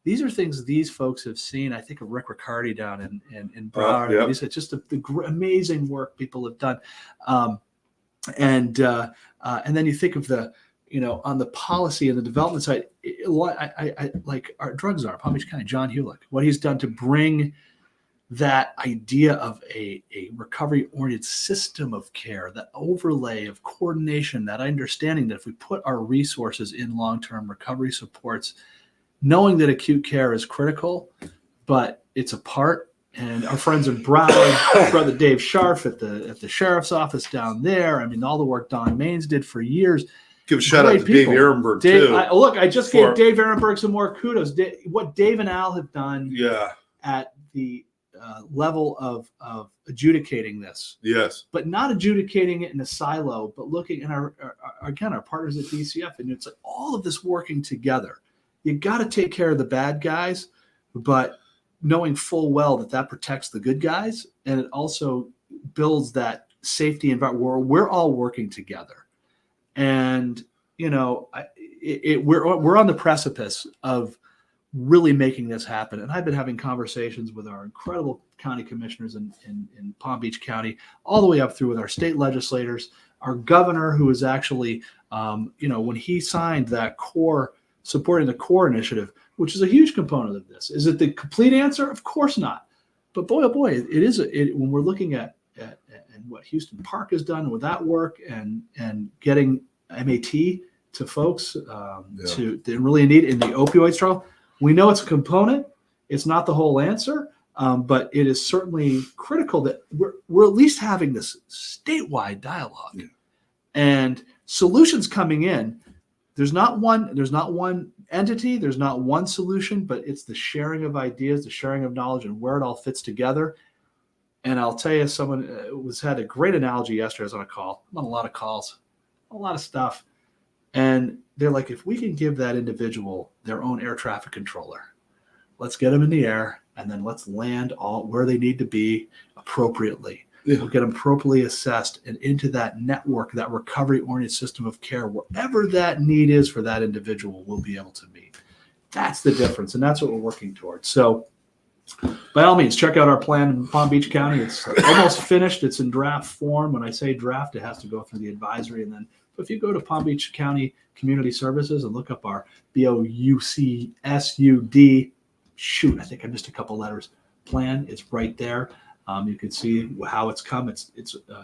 these are things these folks have seen. I think of Rick Riccardi down in Broward. Yeah. He said just the amazing work people have done. And then you think of on the policy and the development side, I like our drug czar, Palm Beach County, John Hewlett, what he's done to bring that idea of a recovery-oriented system of care, that overlay of coordination, that understanding that if we put our resources in long-term recovery supports, knowing that acute care is critical, but it's a part. And our friends in Broward, brother Dave Scharf at the sheriff's office down there. I mean, all the work Don Maines did for years. Give a shout out to Dave Ehrenberg too. I just gave Dave Ehrenberg some more kudos. What Dave and Al have done at the level of adjudicating this. Yes. But not adjudicating it in a silo, but looking at our partners at DCF. And it's like all of this working together. You got to take care of the bad guys, but knowing full well that protects the good guys, and it also builds that safety environment where we're all working together. And we're on the precipice of really making this happen. And I've been having conversations with our incredible county commissioners in Palm Beach County, all the way up through with our state legislators, our governor, who is actually, when he signed that supporting the core initiative, which is a huge component of this. Is it the complete answer? Of course not. But boy, oh boy, it is. When we're looking at what Houston Park has done with that work and getting MAT to folks to really need in the opioid struggle, we know it's a component. It's not the whole answer, but it is certainly critical that we're at least having this statewide dialogue and solutions coming in. There's not one entity, there's not one solution, but it's the sharing of ideas, the sharing of knowledge, and where it all fits together. And I'll tell you, someone had a great analogy yesterday. I was on a call. I'm on a lot of calls, a lot of stuff. And they're like, if we can give that individual their own air traffic controller, let's get them in the air, and then let's land all where they need to be appropriately. Yeah. We'll get them appropriately assessed and into that network, that recovery-oriented system of care, wherever that need is for that individual, we'll be able to meet. That's the difference, and that's what we're working towards. So by all means, check out our plan in Palm Beach County. It's almost finished. It's in draft form. When I say draft, it has to go through the advisory. And then if you go to Palm Beach County Community Services and look up our BOUCSUD, I think I missed a couple letters, plan, it's right there. You can see how it's come. It's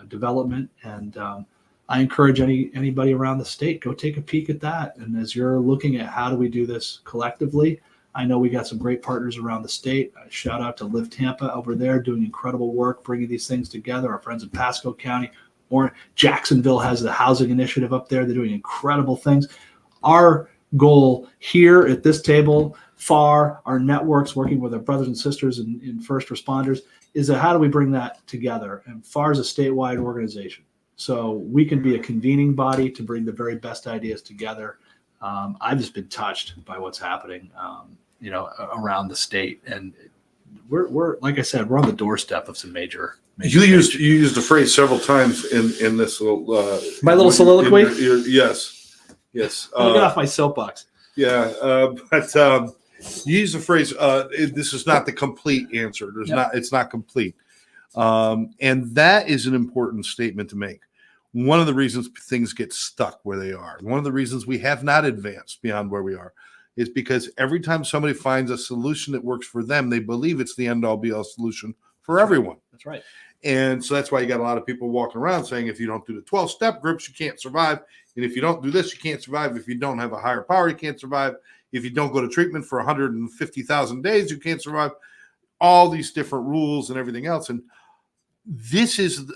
development, and I encourage anybody around the state, go take a peek at that. And as you're looking at how do we do this collectively, I know we got some great partners around the state. Shout out to Live Tampa over there, doing incredible work, bringing these things together. Our friends in Pasco County, or Jacksonville has the housing initiative up there. They're doing incredible things. Our goal here at this table, Farr, our networks, working with our brothers and sisters in first responders, is that how do we bring that together? And Farr is a statewide organization. So we can be a convening body to bring the very best ideas together. I've just been touched by what's happening, around the state, and we're like I said, we're on the doorstep of some major. You used the phrase several times in this little my little soliloquy. Yes. I'll get off my soapbox. Yeah, but you use the phrase. This is not the complete answer. It's not complete, and that is an important statement to make. One of the reasons things get stuck where they are, one of the reasons we have not advanced beyond where we are, is because every time somebody finds a solution that works for them, they believe it's the end-all be-all solution for everyone. That's right. And so that's why you got a lot of people walking around saying, if you don't do the 12-step groups, you can't survive. And if you don't do this, you can't survive. If you don't have a higher power, you can't survive. If you don't go to treatment for 150,000 days, you can't survive. All these different rules and everything else. And this is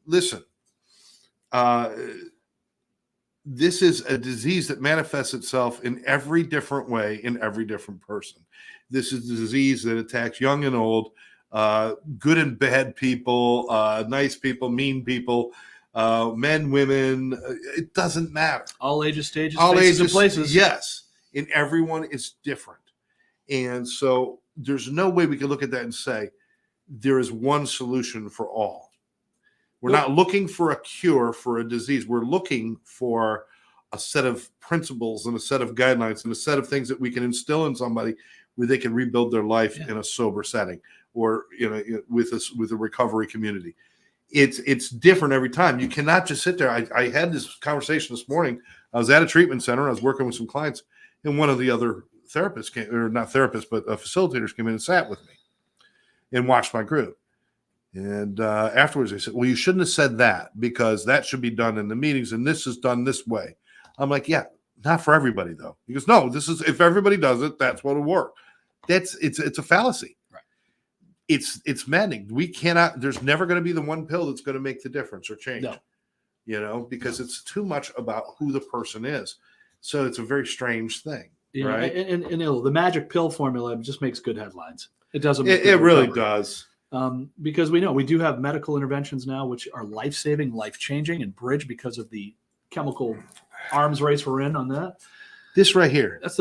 listen. This is a disease that manifests itself in every different way in every different person. This is a disease that attacks young and old, good and bad people, nice people, mean people, men, women. It doesn't matter. All ages, stages, all ages, and places. Yes, and everyone is different. And so there's no way we can look at that and say there is one solution for all. We're not looking for a cure for a disease. We're looking for a set of principles and a set of guidelines and a set of things that we can instill in somebody where they can rebuild their life in a sober setting, or with a recovery community. It's different every time. You cannot just sit there. I had this conversation this morning. I was at a treatment center. I was working with some clients, and one of the other therapists came, or not therapists, but facilitators came in and sat with me and watched my group. And afterwards, they said, well, you shouldn't have said that, because that should be done in the meetings, and this is done this way. I'm like, yeah, not for everybody, though. He goes, no, this is, if everybody does it, that's what will work. It's a fallacy. Right. It's maddening. We cannot, there's never going to be the one pill that's going to make the difference or change. No. Because it's too much about who the person is. So it's a very strange thing. Yeah, right. And the magic pill formula just makes good headlines. It doesn't. It really does. Because we know we do have medical interventions now, which are life-saving, life-changing, and bridge because of the chemical arms race we're in on that. This right here. That's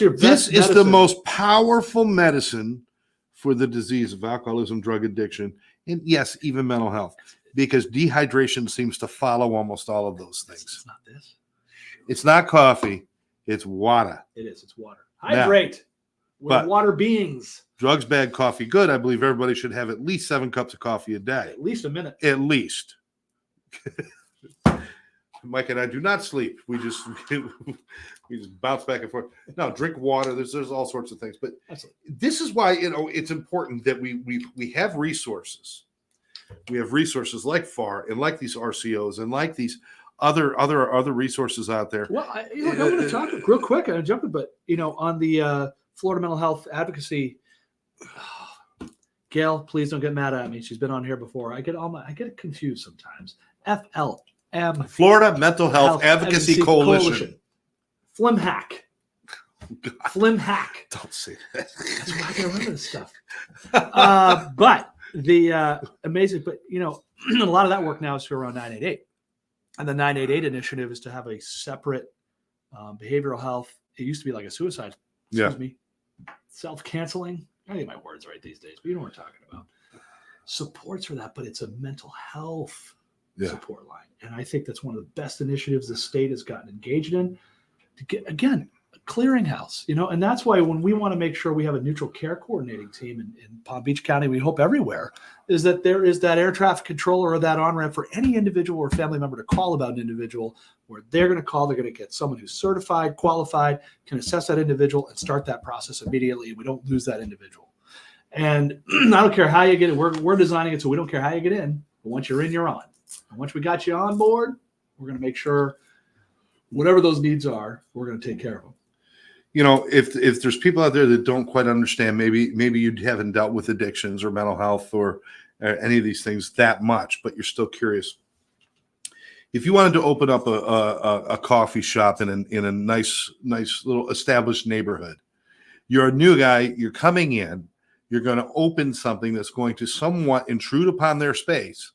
your best This is medicine. the most powerful medicine for the disease of alcoholism, drug addiction, and yes, even mental health, because dehydration seems to follow almost all of those things. It's not this. It's not coffee. It's water. It is. It's water. Hydrate. We're water beings. Drugs bad, coffee good. I believe everybody should have at least 7 cups of coffee a day. At least a minute. At least. Mike and I do not sleep. We just bounce back and forth. No, drink water. There's all sorts of things. But this is why it's important that we have resources. We have resources like Farr and like these RCOs and like these other resources out there. Well, I'm going to talk real quick. I'm jumping, but on the Florida Mental Health Advocacy. Gail, please don't get mad at me. She's been on here before. I get it confused sometimes. FLM, Florida Mental Health Advocacy Coalition. FLMHAC. FLMHAC. Don't say that. That's why I gotta remember this stuff. But the amazing, but a lot of that work now is around 988, and the 988 initiative is to have a separate behavioral health. It used to be like a suicide. Excuse me. Self-canceling. I think my words right these days, but you know what we're talking about. Supports for that, but it's a mental health support line. And I think that's one of the best initiatives the state has gotten engaged in to get, again, a clearinghouse, and that's why when we want to make sure we have a neutral care coordinating team in Palm Beach County, we hope everywhere, is that there is that air traffic controller or that on-ramp for any individual or family member to call about an individual, where they're going to call, they're going to get someone who's certified, qualified, can assess that individual and start that process immediately. We don't lose that individual. And I don't care how you get it. We're designing it so we don't care how you get in, but once you're in, you're on. And once we got you on board, we're going to make sure whatever those needs are, we're going to take care of them. If there's people out there that don't quite understand, maybe you haven't dealt with addictions or mental health or any of these things that much, but you're still curious. If you wanted to open up a coffee shop in a nice little established neighborhood, you're a new guy, you're coming in, you're going to open something that's going to somewhat intrude upon their space,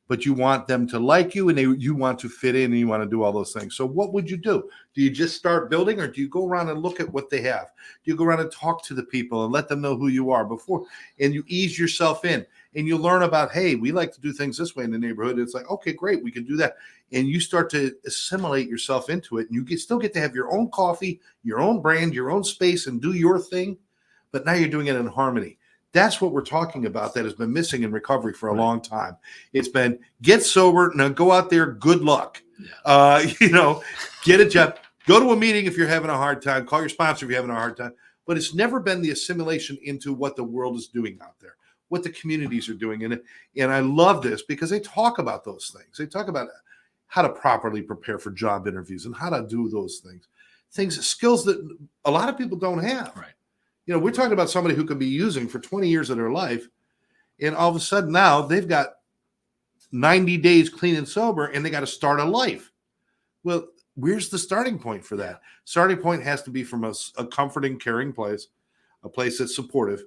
but you want them to like you, and you want to fit in, and you want to do all those things. So what would you do? Do you just start building, or do you go around and look at what they have? Do you go around and talk to the people and let them know who you are before, and you ease yourself in, and you learn about, hey, we like to do things this way in the neighborhood. It's like, okay, great, we can do that. And you start to assimilate yourself into it, and you still get to have your own coffee, your own brand, your own space, and do your thing. But now you're doing it in harmony. That's what we're talking about that has been missing in recovery for a long time. It's been get sober, now go out there, good luck. Get a job, go to a meeting if you're having a hard time, call your sponsor if you're having a hard time. But it's never been the assimilation into what the world is doing out there, what the communities are doing. And I love this because they talk about those things. They talk about how to properly prepare for job interviews and how to do those things, skills that a lot of people don't have. Right. We're talking about somebody who could be using for 20 years of their life, and all of a sudden now they've got 90 days clean and sober, and they got to start a life. Well, where's the starting point for that? Starting point has to be from a comforting, caring place, a place that's supportive,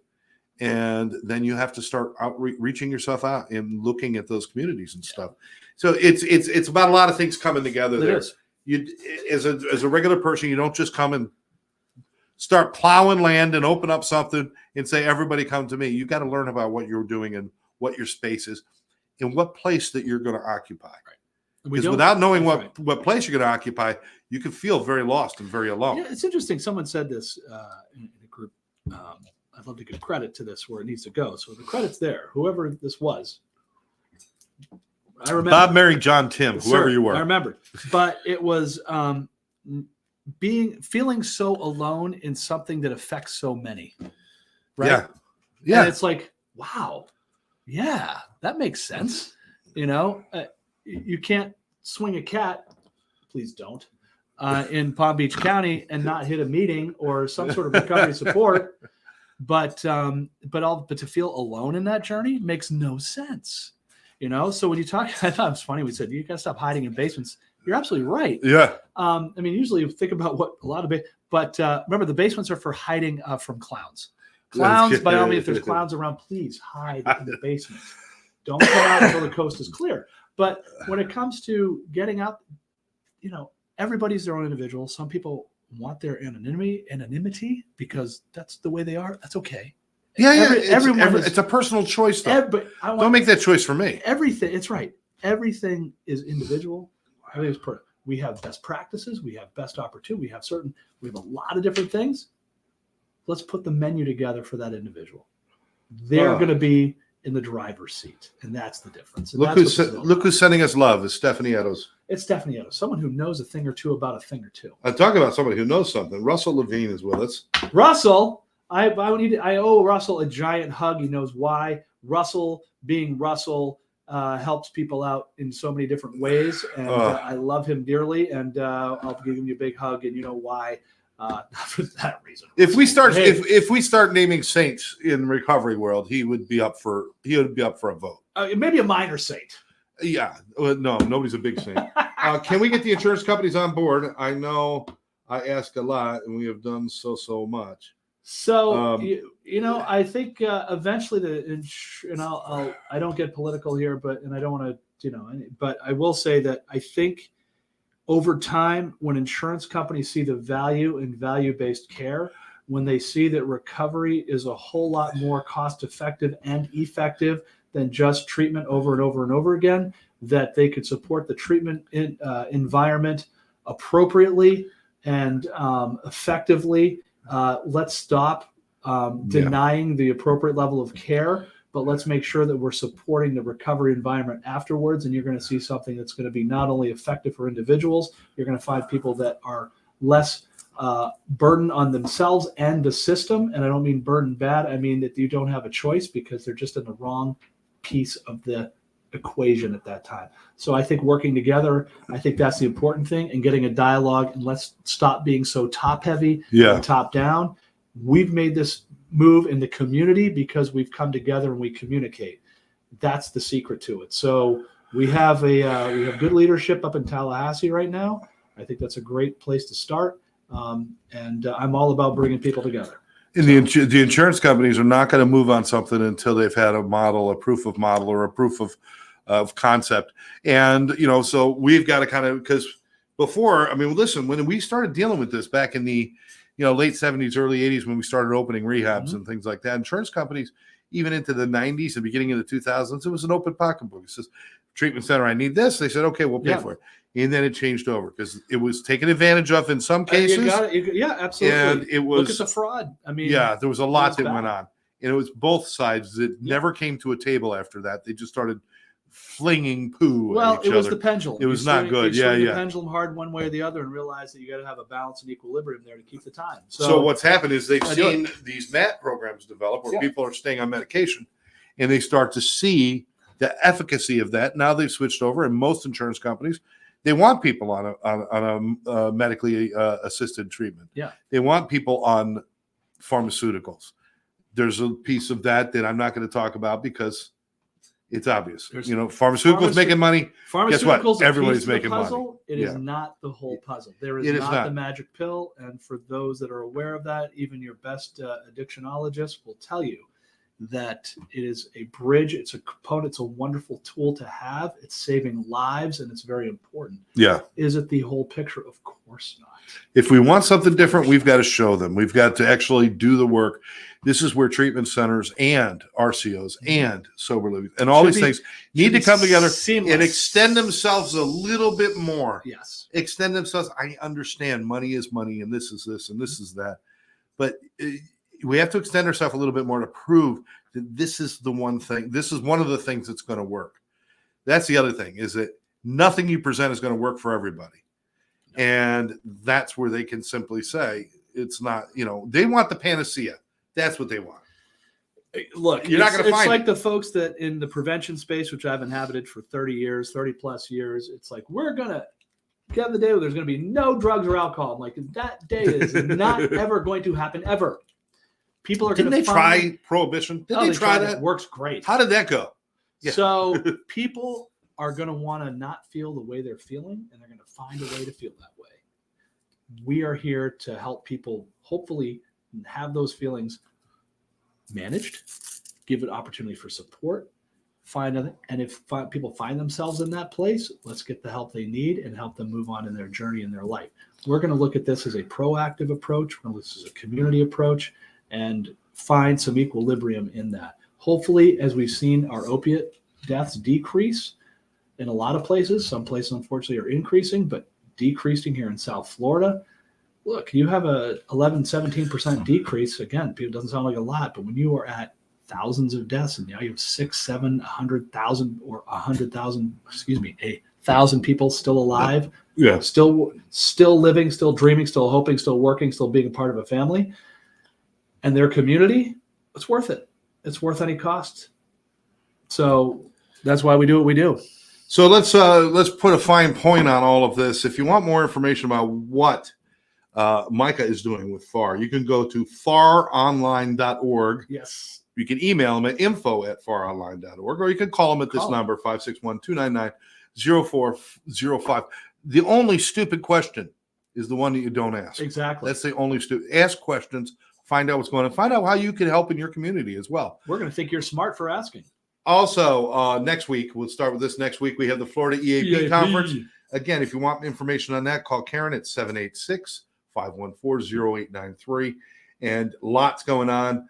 and then you have to start reaching yourself out and looking at those communities and stuff. So it's about a lot of things coming together there. Is. You, as a regular person, you don't just come and start plowing land and open up something and say, everybody come to me. You got to learn about what you're doing and what your space is and what place that you're going to occupy. Right. Because without knowing what place you're going to occupy, you can feel very lost and very alone. Yeah, it's interesting. Someone said this in a group. I'd love to give credit to this where it needs to go. So the credit's there. Whoever this was. I remember. Bob, Mary, John, Tim, whoever you were. I remember. But it was feeling so alone in something that affects so many, right? Yeah. And it's like, wow, yeah, that makes sense. You can't swing a cat, please don't, in Palm Beach County and not hit a meeting or some sort of recovery support. But to feel alone in that journey makes no sense. So when you talk, I thought it was funny. We said you got to stop hiding in basements. You're absolutely right. Yeah. Usually you think about what a lot of but remember, the basements are for hiding from clowns. Clowns, by all means, if there's clowns around, please hide in the basement. Don't come out until the coast is clear. But when it comes to getting out, everybody's their own individual. Some people want their anonymity because that's the way they are. That's okay. It's a personal choice, though. Don't make that choice for me. Everything. It's right. Everything is individual. We have best practices. We have best opportunity. We have a lot of different things. Let's put the menu together for that individual. They're going to be in the driver's seat, and that's the difference. Look who's sending us love is Stephanie Eddowes. It's Stephanie Eddowes, someone who knows a thing or two about a thing or two. I'm talking about somebody who knows something. Russell Levine is with us. Russell, I owe Russell a giant hug. He knows why. Russell, being Russell, helps people out in so many different ways, and I love him dearly. And I'll give him a big hug, and you know why? Not for that reason. If we start naming saints in recovery world, he would be up for a vote. Maybe a minor saint. Yeah, no, nobody's a big saint. Can we get the insurance companies on board? I know I ask a lot, and we have done so much. So I think eventually I don't get political here, and I don't want to, but I will say that I think over time, when insurance companies see the value in value-based care, when they see that recovery is a whole lot more cost-effective and effective than just treatment over and over and over again, that they could support the treatment environment appropriately and effectively. Let's stop denying the appropriate level of care, but let's make sure that we're supporting the recovery environment afterwards. And you're going to see something that's going to be not only effective for individuals, you're going to find people that are less burden on themselves and the system. And I don't mean burden bad. I mean that you don't have a choice because they're just in the wrong piece of the equation at that time. So I think working together, I think that's the important thing, and getting a dialogue, and let's stop being so top heavy and top down. We've made this move in the community because we've come together and we communicate. That's the secret to it. So we have good leadership up in Tallahassee right now. I think that's a great place to start. And I'm all about bringing people together. And the insurance companies are not going to move on something until they've had a proof of model or a proof of of concept. And, so we've got to kind of, because before, listen, when we started dealing with this back in the, late 70s, early 80s, when we started opening rehabs and things like that, insurance companies, even into the 90s and beginning of the 2000s, it was an open pocketbook. It says, treatment center, I need this. They said, okay, we'll pay for it. And then it changed over because it was taken advantage of in some cases. Yeah, absolutely. And it was, look at the fraud. There was a lot that went on. And it was both sides that never came to a table after that. They just started flinging poo at each other. Well, it was the pendulum. It was not good. You swing the pendulum hard one way or the other and realize that you got to have a balance and equilibrium there to keep the time. So what's happened is they've seen these MAT programs develop where people are staying on medication, and they start to see the efficacy of that. Now they've switched over, and most insurance companies, they want people on a medically assisted treatment. Yeah, they want people on pharmaceuticals. There's a piece of that I'm not going to talk about because it's obvious. Pharmaceuticals making money. Guess what? Everybody's making money. It is not the whole puzzle. There is not the magic pill. And for those that are aware of that, even your best addictionologist will tell you that it is a bridge. It's a component. It's a wonderful tool to have. It's saving lives, and it's very important. Yeah. Is it the whole picture? Of course not. If we want something different, we've got to show them. We've got to actually do the work. This is where treatment centers and RCOs and sober living and all these things need to come together and extend themselves a little bit more. Yes. Extend themselves. I understand money is money and this is this and this is that. But we have to extend ourselves a little bit more to prove that this is the one thing. This is one of the things that's going to work. That's the other thing, is that nothing you present is going to work for everybody. No. And that's where they can simply say it's not, they want the panacea. That's what they want. Look, you're not going to find. It's like the folks that in the prevention space, which I've inhabited for 30 plus years. It's like, we're going to get the day where there's going to be no drugs or alcohol. I'm like, that day is not ever going to happen ever. People are going to try prohibition? Did they try that? It works great. How did that go? Yeah. So people are going to want to not feel the way they're feeling, and they're going to find a way to feel that way. We are here to help people hopefully have those feelings managed, give it opportunity for support, and if people find themselves in that place, let's get the help they need and help them move on in their journey in their life. We're going to look at this as a proactive approach. We're going to look at this as a community approach and find some equilibrium in that. Hopefully, as we've seen our opiate deaths decrease in a lot of places, some places unfortunately are increasing, but decreasing here in South Florida. Look, you have a 11-17% decrease. Again, it doesn't sound like a lot, but when you are at thousands of deaths and now you have 100,000 or 100,000, 1,000 people still alive, still living, still dreaming, still hoping, still working, still being a part of a family and their community, it's worth it. It's worth any cost. So that's why we do what we do. So let's put a fine point on all of this. If you want more information about what Micah is doing with Farr, you can go to farronline.org. Yes. You can email him at info@farronline.org, or you can call him at this number, 561-299-0405. The only stupid question is the one that you don't ask. Exactly. That's the only stupid. Ask questions, find out what's going on, find out how you can help in your community as well. We're going to think you're smart for asking. Also, next week, we'll start with this next week, we have the Florida EAP conference. Again, if you want information on that, call Karen at 786-514-0893. And lots going on.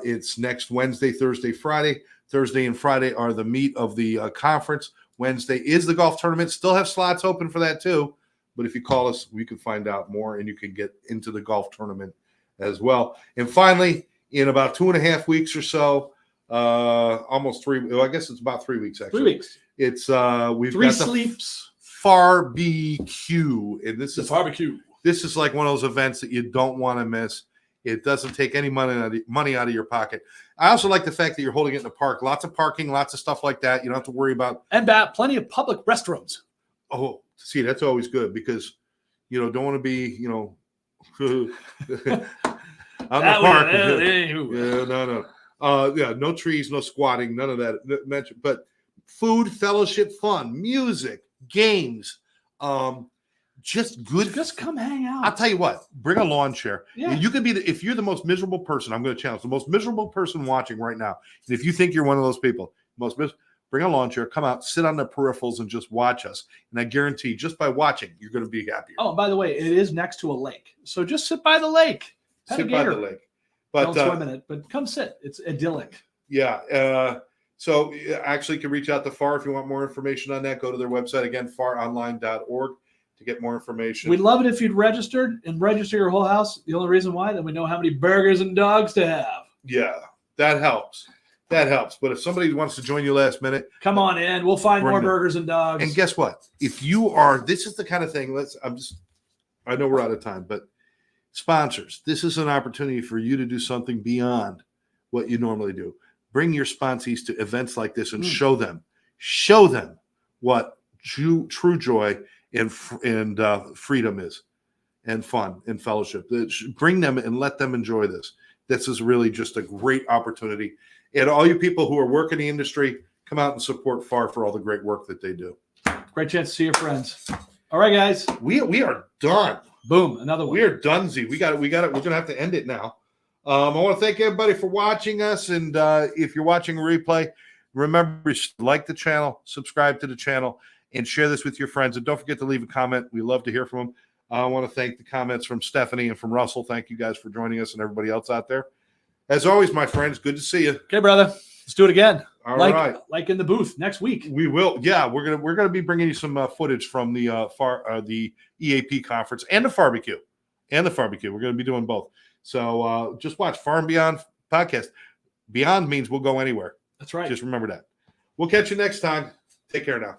It's next Wednesday, Thursday, Friday. Thursday and Friday are the meat of the conference. Wednesday is the golf tournament. Still have slots open for that too. But if you call us, we can find out more and you can get into the golf tournament as well. And finally, in about 2.5 weeks or so, almost 3. Well, I guess it's about 3 weeks actually. 3 weeks. It's we've 3 got sleeps. Farr BQ, and this is barbecue. This is like one of those events that you don't want to miss. It doesn't take any money out of your pocket. I also like the fact that you're holding it in the park. Lots of parking, lots of stuff like that. You don't have to worry about. And plenty of public restrooms. Oh, see, that's always good because don't want to be on the park. No trees, no squatting, none of that. But food, fellowship, fun, music, games, just good. Just come hang out. I'll tell you what, bring a lawn chair. Yeah. You can be if you're the most miserable person, I'm going to challenge the most miserable person watching right now. And if you think you're one of those people, bring a lawn chair, come out, sit on the peripherals, and just watch us. And I guarantee, just by watching, you're going to be happier. Oh, by the way, it is next to a lake, so just sit by the lake. Sit by the lake. But don't swim in it, but come sit. It's idyllic. Yeah. So actually, you can reach out to Farr if you want more information on that. Go to their website again, farronline.org, to get more information. We'd love it if you'd registered and register your whole house. The only reason why, then we know how many burgers and dogs to have. Yeah, that helps. But if somebody wants to join you last minute, come on in. We'll find more burgers and dogs. And guess what? If you are, this is the kind of thing. I know we're out of time, but sponsors, this is an opportunity for you to do something beyond what you normally do. Bring your sponsees to events like this and show them what true joy and freedom is, and fun and fellowship. Bring them and let them enjoy this. This is really just a great opportunity. And all you people who are working in the industry, come out and support Farr for all the great work that they do. Great chance to see your friends. All right, guys. We are done. Boom. Another one. We are donezy. We got it. We're going to have to end it now. I want to thank everybody for watching us. And if you're watching a replay, remember, like the channel, subscribe to the channel, and share this with your friends. And don't forget to leave a comment. We love to hear from them. I want to thank the comments from Stephanie and from Russell. Thank you guys for joining us and everybody else out there. As always, my friends, good to see you. Okay, brother. Let's do it again. All right. Like in the booth next week. We will. Yeah, we're gonna be bringing you some footage from the EAP conference and the barbecue. We're gonna be doing both. So just watch Farr and Beyond podcast. Beyond means we'll go anywhere. That's right. Just remember that. We'll catch you next time. Take care now.